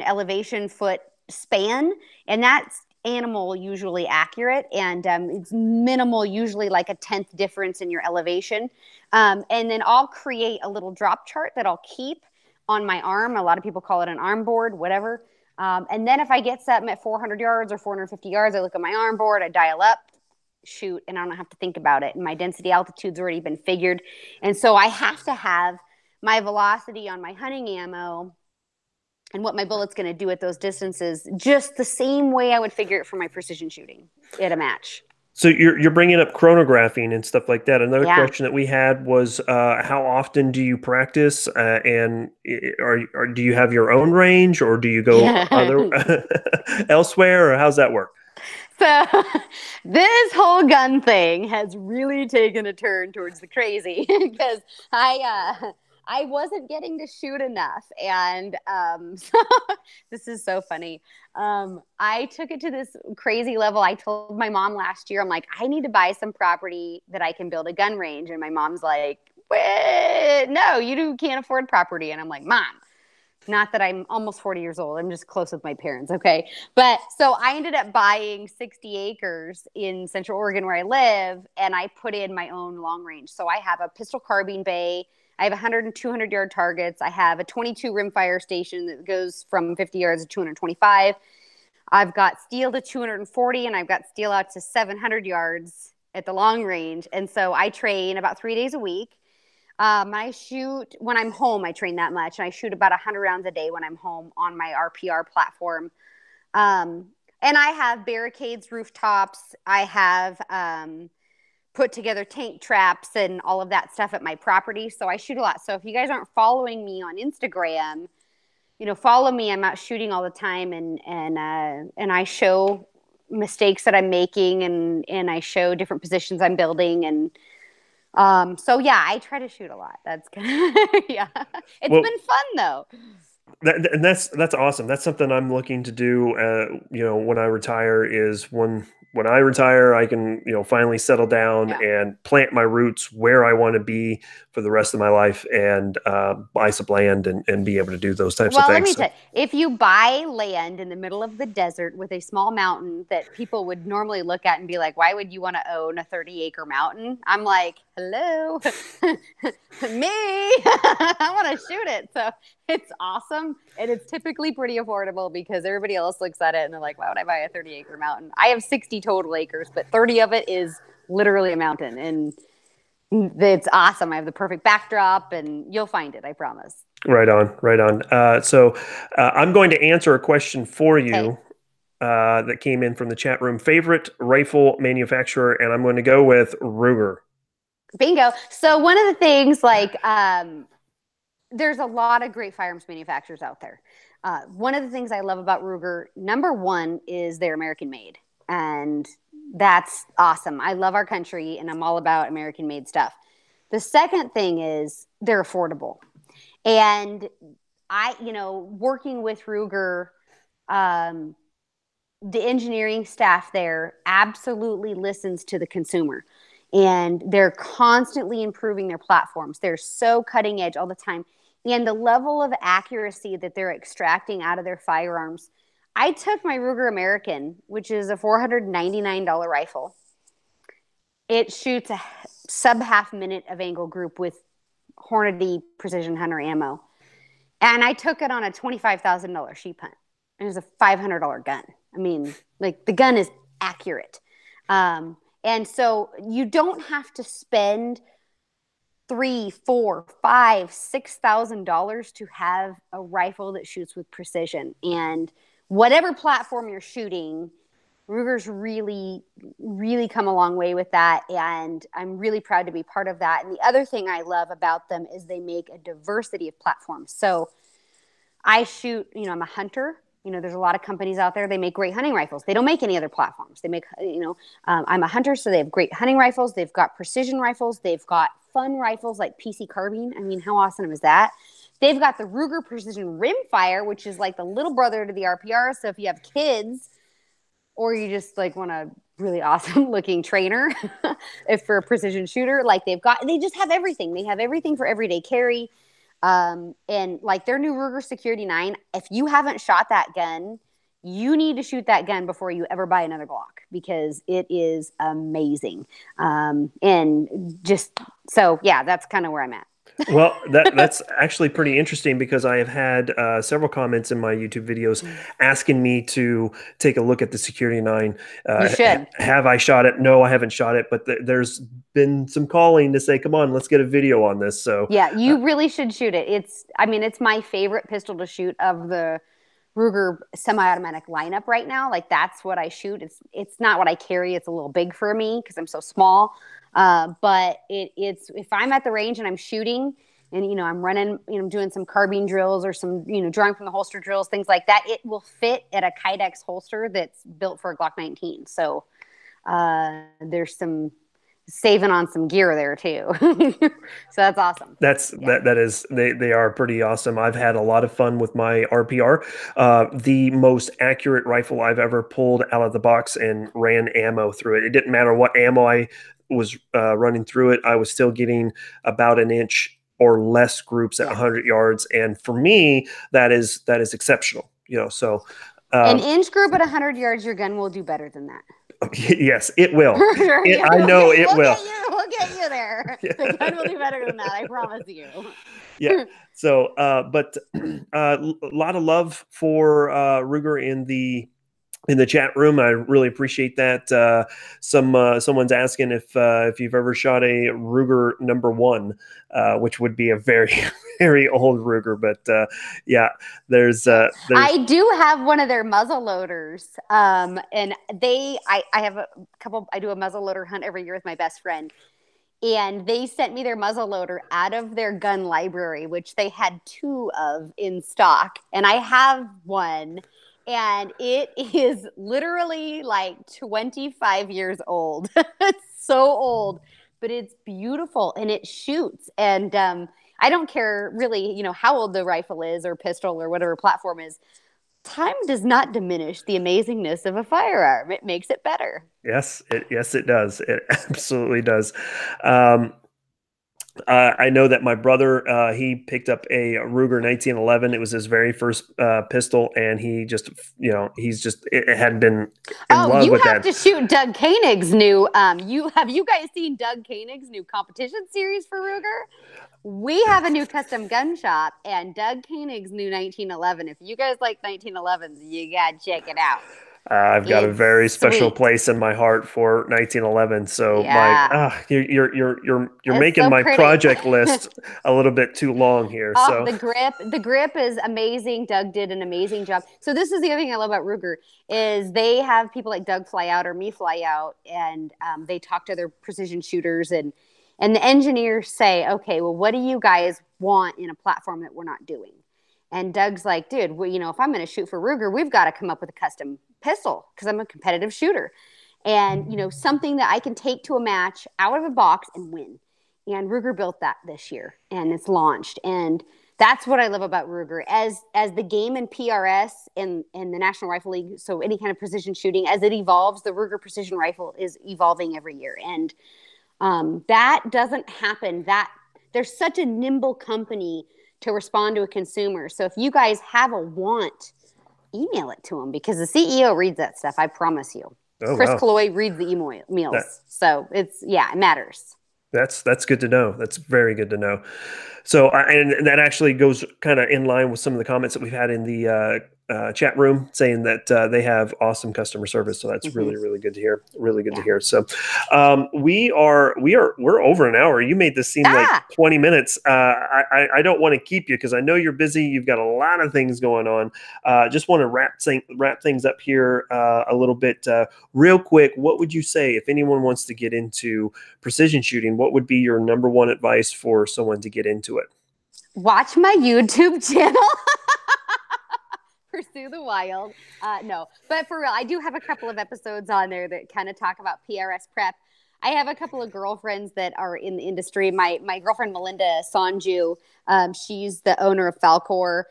elevation foot span, and that's animal usually accurate, and it's minimal, usually like a 10th difference in your elevation. And then I'll create a little drop chart that I'll keep on my arm. A lot of people call it an arm board, whatever. And then if I get something at 400 yards or 450 yards, I look at my arm board, I dial up, shoot, and I don't have to think about it. And my density altitude's already been figured. And so I have to have my velocity on my hunting ammo and what my bullet's going to do at those distances just the same way I would figure it for my precision shooting at a match. So you're bringing up chronographing and stuff like that. Another question that we had was, how often do you practice, and do you have your own range, or do you go elsewhere, or how's that work? So this whole gun thing has really taken a turn towards the crazy because I wasn't getting to shoot enough. And so this is so funny. I took it to this crazy level. I told my mom last year, I'm like, I need to buy some property that I can build a gun range. And my mom's like, no, you can't afford property. And I'm like, Mom, not that I'm almost 40 years old. I'm just close with my parents. Okay. But so I ended up buying 60 acres in Central Oregon where I live, and I put in my own long range. So I have a pistol carbine bay. I have 100 and 200 yard targets. I have a 22 rimfire station that goes from 50 yards to 225. I've got steel to 240, and I've got steel out to 700 yards at the long range. And so I train about 3 days a week. I shoot when I'm home. I train that much, and I shoot about 100 rounds a day when I'm home on my RPR platform. And I have barricades, rooftops. I have put together tank traps and all of that stuff at my property. So I shoot a lot. So if you guys aren't following me on Instagram, follow me. I'm out shooting all the time, and I show mistakes that I'm making, and I show different positions I'm building, and so yeah, I try to shoot a lot. That's good. Yeah, it's been fun though. And that's awesome. That's something I'm looking to do. When I retire, is when I retire, I can finally settle down and plant my roots where I want to be for the rest of my life, and buy some land and be able to do those types of things. Well, let me tell you, if you buy land in the middle of the desert with a small mountain that people would normally look at and be like, why would you want to own a 30-acre mountain? I'm like, hello, me. I want to shoot it. So it's awesome. And it's typically pretty affordable because everybody else looks at it and they're like, why would I buy a 30-acre mountain? I have 60 total acres, but 30 of it is literally a mountain. And it's awesome. I have the perfect backdrop, and you'll find it. I promise. Right on, right on. So I'm going to answer a question for you that came in from the chat room. Favorite rifle manufacturer, and I'm going to go with Ruger. Bingo. So one of the things, there's a lot of great firearms manufacturers out there. One of the things I love about Ruger, number one, is they're American made. And that's awesome. I love our country, and I'm all about American made stuff. The second thing is they're affordable. And working with Ruger, the engineering staff there absolutely listens to the consumer. And they're constantly improving their platforms. They're so cutting edge all the time. And the level of accuracy that they're extracting out of their firearms. I took my Ruger American, which is a $499 rifle. It shoots a sub half minute of angle group with Hornady Precision Hunter ammo. And I took it on a $25,000 sheep hunt. It was a $500 gun. I mean, the gun is accurate. And so you don't have to spend $3,000, $4,000, $5,000, $6,000 to have a rifle that shoots with precision. And whatever platform you're shooting, Ruger's really, really come a long way with that. And I'm really proud to be part of that. And the other thing I love about them is they make a diversity of platforms. So I shoot, I'm a hunter. There's a lot of companies out there. They make great hunting rifles. They don't make any other platforms. They make, I'm a hunter, so they have great hunting rifles. They've got precision rifles. They've got fun rifles like PC carbine. I mean, how awesome is that? They've got the Ruger Precision Rimfire, which is like the little brother to the RPR. So if you have kids, or you just want a really awesome looking trainer, if for a precision shooter, they just have everything. They have everything for everyday carry. And their new Ruger Security 9, if you haven't shot that gun, you need to shoot that gun before you ever buy another Glock, because it is amazing. And just, so yeah, that's kind of where I'm at. Well, that's actually pretty interesting, because I have had several comments in my YouTube videos asking me to take a look at the Security 9. You should. Have I shot it? No, I haven't shot it, but there's been some calling to say, come on, let's get a video on this. So yeah, you really should shoot it. It's my favorite pistol to shoot of the Ruger semi-automatic lineup right now. That's what I shoot. It's not what I carry. It's a little big for me because I'm so small. But it's if I'm at the range and I'm shooting and I'm running, doing some carbine drills or some drawing from the holster drills, things like that, it will fit at a Kydex holster that's built for a Glock 19. So there's some saving on some gear there too. So that's awesome. That is, they are pretty awesome. I've had a lot of fun with my RPR. The most accurate rifle I've ever pulled out of the box and ran ammo through it. It didn't matter what ammo I was running through it. I was still getting about an inch or less groups at 100 yards. And for me, that is exceptional. So an inch group at 100 yards, your gun will do better than that. Yes, it will. Sure, I know it will. We'll get you there. better. The gun will do better than that. I promise you. Yeah. So, but a lot of love for Ruger in the chat room. I really appreciate that. Someone's asking if you've ever shot a Ruger number one, which would be a very very old Ruger, but yeah, there's I do have one of their muzzle loaders, and I have a couple. I do a muzzle loader hunt every year with my best friend, and they sent me their muzzle loader out of their gun library, which they had two of in stock, and I have one. And it is literally like 25 years old. It's so old, but it's beautiful and it shoots. And I don't care really, how old the rifle is or pistol or whatever platform is. Time does not diminish the amazingness of a firearm. It makes it better. Yes, it does. It absolutely does. I know that my brother, he picked up a Ruger 1911. It was his very first pistol, and he just, it hadn't been in love with that. You have to shoot Doug Koenig's new. Have you guys seen Doug Koenig's new competition series for Ruger? We have a new custom gun shop, and Doug Koenig's new 1911. If you guys like 1911s, you gotta check it out. I've got a very special sweet. place in my heart for 1911. So Yeah. you're It's making so my pretty. project list a little bit too long here. Oh, So the grip is amazing. Doug did an amazing job. So this is the other thing I love about Ruger is they have people like Doug fly out or me fly out, and they talk to their precision shooters, and the engineers say, okay, well, what do you guys want in a platform that we're not doing? And Doug's like, dude, well, if I'm going to shoot for Ruger, we've got to come up with a custom pistol because I'm a competitive shooter. And, something that I can take to a match out of a box and win. And Ruger built that this year, and it's launched. And that's what I love about Ruger. As the game in PRS and the National Rifle League, so any kind of precision shooting, as it evolves, the Ruger precision rifle is evolving every year. And that doesn't happen. They're such a nimble company to respond to a consumer. So if you guys have a want, email it to them because the CEO reads that stuff. I promise you. oh Chris wow, Cloy reads the emails. So it matters. that's good to know. That's very good to know. So, and that actually goes kind of in line with some of the comments that we've had in the chat room, saying that they have awesome customer service. So that's really, really good to hear. Really good to hear. So, we're over an hour. You made this seem like 20 minutes. I don't want to keep you because I know you're busy. You've got a lot of things going on. Just want to wrap things up here a little bit, real quick. What would you say if anyone wants to get into precision shooting? What would be your number one advice for someone to get into it? Watch my YouTube channel. Pursue the Wild. No, but for real, I do have a couple of episodes on there that kind of talk about PRS prep. I have a couple of girlfriends that are in the industry. My girlfriend, Melinda Sanju, she's the owner of Falcor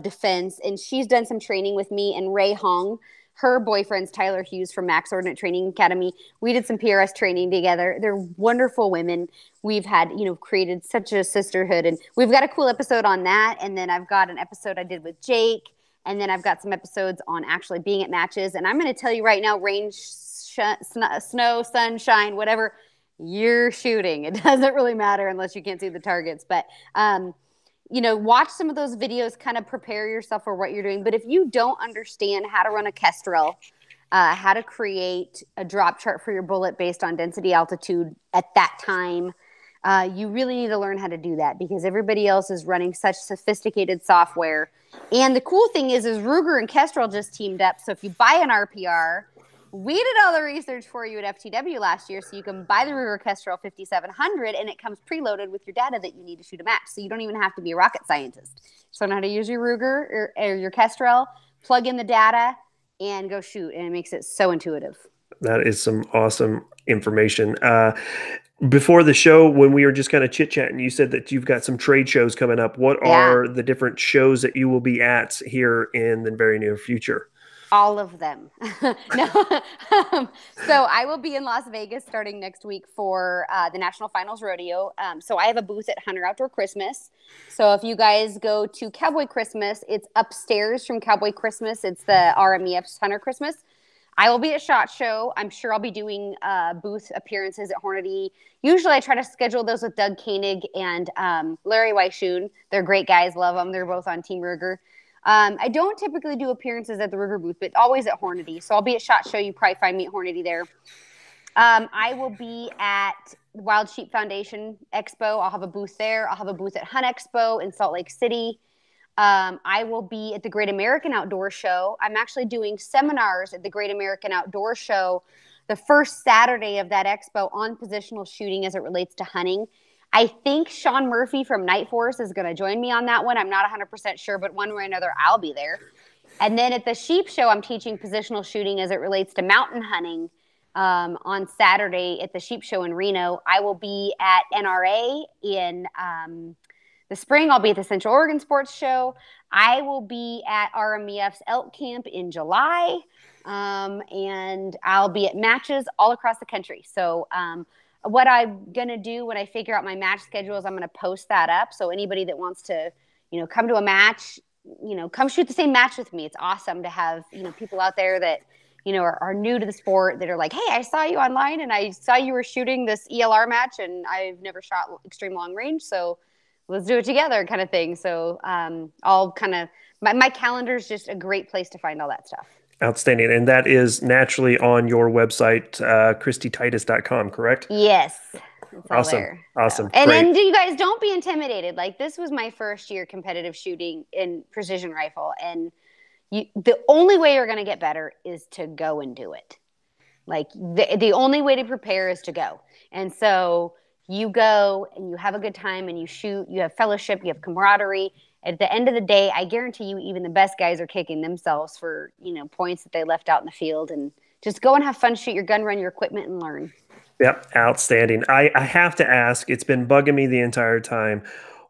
Defense, and she's done some training with me. And Ray Hong, her boyfriend's Tyler Hughes from Max Ordnance Training Academy. We did some PRS training together. They're wonderful women. We've had, created such a sisterhood, and we've got a cool episode on that. And then I've got an episode I did with Jake. And then I've got some episodes on actually being at matches. And I'm going to tell you right now, rain, snow, sunshine, whatever you're shooting. It doesn't really matter unless you can't see the targets. But, watch some of those videos, kind of prepare yourself for what you're doing. But if you don't understand how to run a Kestrel, how to create a drop chart for your bullet based on density altitude at that time, you really need to learn how to do that because everybody else is running such sophisticated software. And the cool thing is Ruger and Kestrel just teamed up. So if you buy an RPR, we did all the research for you at FTW last year. So you can buy the Ruger Kestrel 5700 and it comes preloaded with your data that you need to shoot a match. So you don't even have to be a rocket scientist. So know how to use your Ruger or your Kestrel, plug in the data and go shoot. And it makes it so intuitive. That is some awesome information. Before the show, when we were just kind of chit-chatting, you said that you've got some trade shows coming up. What are the different shows that you will be at here in the very near future? All of them. No. So I will be in Las Vegas starting next week for the National Finals Rodeo. So I have a booth at Hunter Outdoor Christmas. So if you guys go to Cowboy Christmas, it's upstairs from Cowboy Christmas. It's the RMEF's Hunter Christmas. I will be at SHOT Show. I'm sure I'll be doing booth appearances at Hornady. Usually I try to schedule those with Doug Koenig and Larry Weishun. They're great guys. Love them. They're both on Team Ruger. I don't typically do appearances at the Ruger booth, but always at Hornady. So I'll be at SHOT Show. You probably find me at Hornady there. I will be at Wild Sheep Foundation Expo. I'll have a booth there. I'll have a booth at Hunt Expo in Salt Lake City. I will be at the Great American Outdoor Show. I'm actually doing seminars at the Great American Outdoor Show the first Saturday of that expo on positional shooting as it relates to hunting. I think Sean Murphy from Night Force is going to join me on that one. I'm not 100% sure, but one way or another, I'll be there. And then at the Sheep Show, I'm teaching positional shooting as it relates to mountain hunting on Saturday at the Sheep Show in Reno. I will be at NRA in the spring. I'll be at the Central Oregon Sports Show. I will be at RMEF's Elk Camp in July. And I'll be at matches all across the country. So what I'm going to do when I figure out my match schedule is I'm going to post that up. So anybody that wants to, come to a match, come shoot the same match with me. It's awesome to have, people out there that, are new to the sport that are like, hey, I saw you online and I saw you were shooting this ELR match and I've never shot extreme long range. So let's do it together kind of thing. So I'll kind of, my calendar is just a great place to find all that stuff. Outstanding. And that is naturally on your website, KristyTitus.com, correct? Yes. It's all Awesome. there. Awesome. And Great. then you guys don't be intimidated. Like this was my first year competitive shooting in precision rifle. And the only way you're going to get better is to go and do it. Like the only way to prepare is to go. And so you go and you have a good time and you shoot, you have fellowship, you have camaraderie. At the end of the day, I guarantee you, even the best guys are kicking themselves for, points that they left out in the field. And just go and have fun, shoot your gun, run your equipment, and learn. Yep. Outstanding. I have to ask, it's been bugging me the entire time.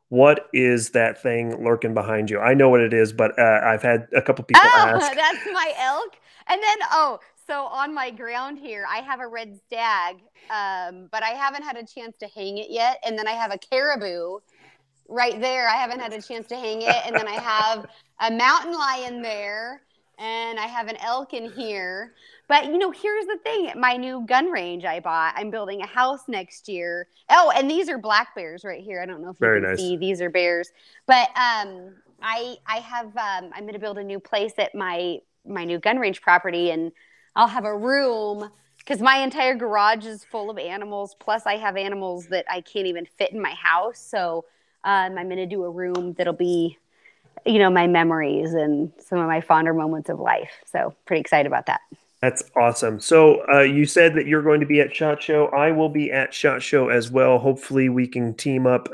What is that thing lurking behind you? I know what it is, but I've had a couple people ask. That's my elk. And then, so on my ground here, I have a red stag, but I haven't had a chance to hang it yet. And then I have a caribou right there. I haven't had a chance to hang it. And then I have a mountain lion there. And I have an elk in here. But, here's the thing. My new gun range I bought, I'm building a house next year. Oh, and these are black bears right here. I don't know if you can see. These are bears. But I'm going to build a new place at my new gun range property. And I'll have a room because my entire garage is full of animals. Plus, I have animals that I can't even fit in my house. So I'm going to do a room that'll be, my memories and some of my fonder moments of life. So pretty excited about that. That's awesome. So you said that you're going to be at SHOT Show. I will be at SHOT Show as well. Hopefully we can team up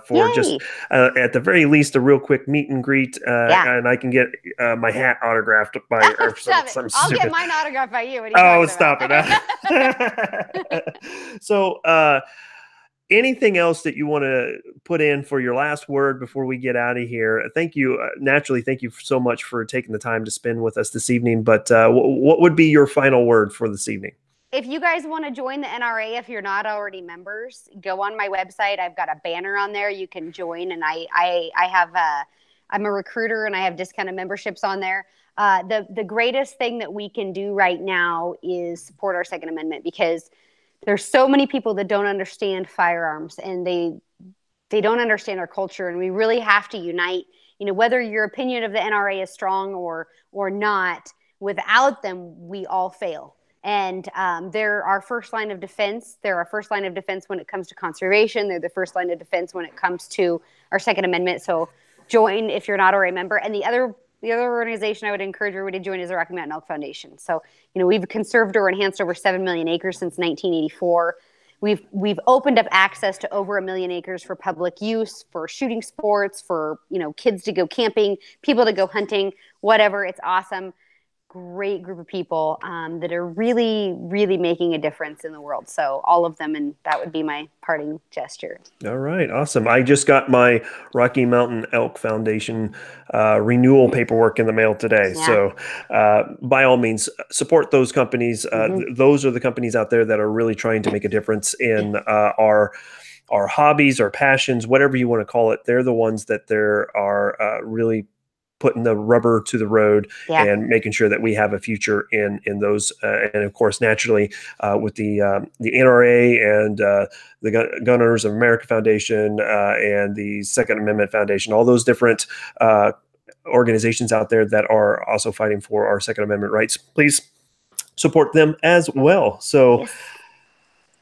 for Yay. Just at the very least a real quick meet and greet, and I can get my hat autographed by some I'll get mine autographed by you. Stop it. So anything else that you want to put in for your last word before we get out of here? Thank you. Naturally, thank you so much for taking the time to spend with us this evening. But what would be your final word for this evening? If you guys want to join the NRA, if you're not already members, go on my website. I've got a banner on there. You can join. And I'm a recruiter and I have discounted memberships on there. The greatest thing that we can do right now is support our Second Amendment, because there's so many people that don't understand firearms and they don't understand our culture, and we really have to unite. Whether your opinion of the NRA is strong or not, without them, we all fail. And they're our first line of defense. They're our first line of defense when it comes to conservation. They're the first line of defense when it comes to our Second Amendment. So join if you're not already a member. And the other organization I would encourage everybody to join is the Rocky Mountain Elk Foundation. So, we've conserved or enhanced over 7 million acres since 1984. We've opened up access to over 1 million acres for public use, for shooting sports, for, kids to go camping, people to go hunting, whatever. It's awesome. Great group of people that are really, really making a difference in the world. So all of them, and that would be my parting gesture. All right. Awesome. I just got my Rocky Mountain Elk Foundation renewal paperwork in the mail today. Yeah. So by all means, support those companies. Those are the companies out there that are really trying to make a difference in our hobbies, our passions, whatever you want to call it. They're the ones that there are really putting the rubber to the road Yeah. and making sure that we have a future in those. And of course, naturally, with the NRA and the Gun Owners of America Foundation and the Second Amendment Foundation, all those different organizations out there that are also fighting for our Second Amendment rights. Please support them as well. So, Yes.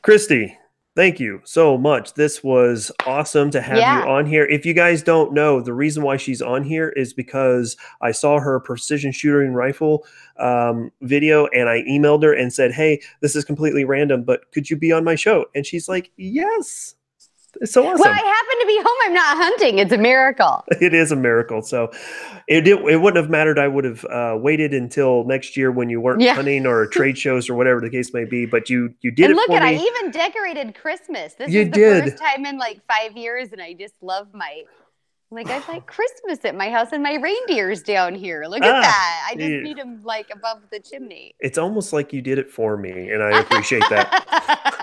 Kristy, thank you so much. This was awesome to have you on here. If you guys don't know, the reason why she's on here is because I saw her precision shooting rifle video, and I emailed her and said, hey, this is completely random, but could you be on my show? And she's like, yes. It's so awesome. Well, I happen to be home. I'm not hunting. It's a miracle. It is a miracle. So it wouldn't have mattered. I would have waited until next year when you weren't hunting or trade shows or whatever the case may be. But you did and it look for me. I even decorated Christmas. This you is the did. first time in like 5 years, and I just love I've like Christmas at my house and my reindeers down here. Look at that. I just need them like above the chimney. It's almost like you did it for me, and I appreciate that.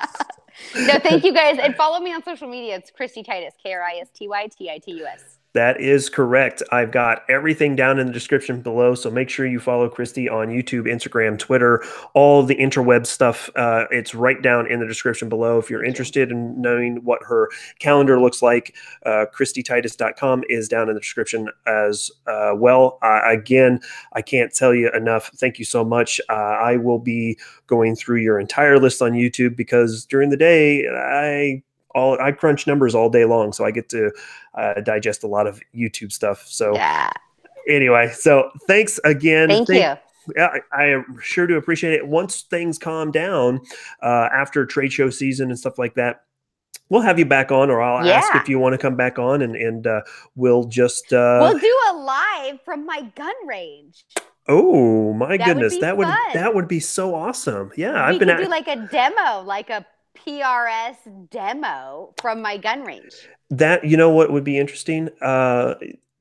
No, thank you guys. And follow me on social media. It's Kristy Titus, KRISTY TITUS. That is correct. I've got everything down in the description below, so make sure you follow Kristy on YouTube, Instagram, Twitter, all the interweb stuff. It's right down in the description below. If you're interested in knowing what her calendar looks like, KristyTitus.com is down in the description as well. Again, I can't tell you enough. Thank you so much. I will be going through your entire list on YouTube because during the day, I crunch numbers all day long, so I get to digest a lot of YouTube stuff. So anyway, so thanks again. Thank you. Yeah, I sure do appreciate it. Once things calm down after trade show season and stuff like that, we'll have you back on, or I'll ask if you want to come back on, and we'll just we'll do a live from my gun range. Oh my goodness, that would be so awesome. Yeah, we could do like a demo, like a PRS demo from my gun range. That, you know what would be interesting? I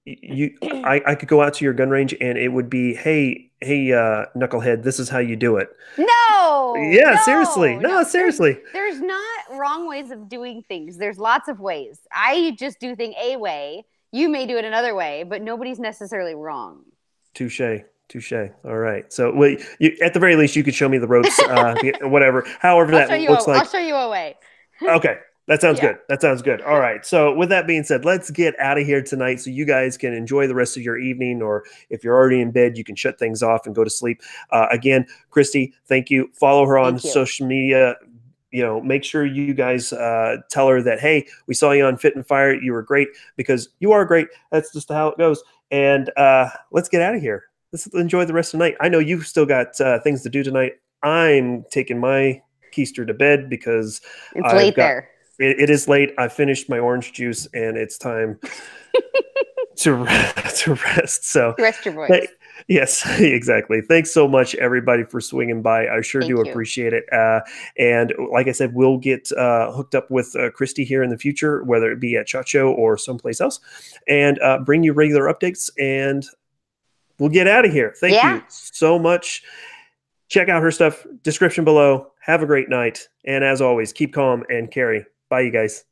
could go out to your gun range and it would be, hey, knucklehead, this is how you do it. No. Yeah, seriously. No, seriously. There's not wrong ways of doing things. There's lots of ways. I just do things a way. You may do it another way, but nobody's necessarily wrong. Touche. All right. So, at the very least, you could show me the ropes, whatever, however that looks like. I'll show you a way. Okay. That sounds good. That sounds good. All right. So with that being said, let's get out of here tonight so you guys can enjoy the rest of your evening, or if you're already in bed, you can shut things off and go to sleep. Again, Kristy, thank you. Follow her on social media. Make sure you guys tell her that, hey, we saw you on Fit and Fire. You were great, because you are great. That's just how it goes. And let's get out of here. Let's enjoy the rest of the night. I know you've still got things to do tonight. I'm taking my keister to bed because it's late there. It is late. I finished my orange juice, and it's time to rest. So rest your voice. Yes, exactly. Thanks so much, everybody, for swinging by. I sure do appreciate it. And like I said, we'll get hooked up with Kristy here in the future, whether it be at SHOT Show or someplace else, and bring you regular updates. And we'll get out of here. Thank you so much. Check out her stuff. Description below. Have a great night. And as always, keep calm and carry. Bye, you guys.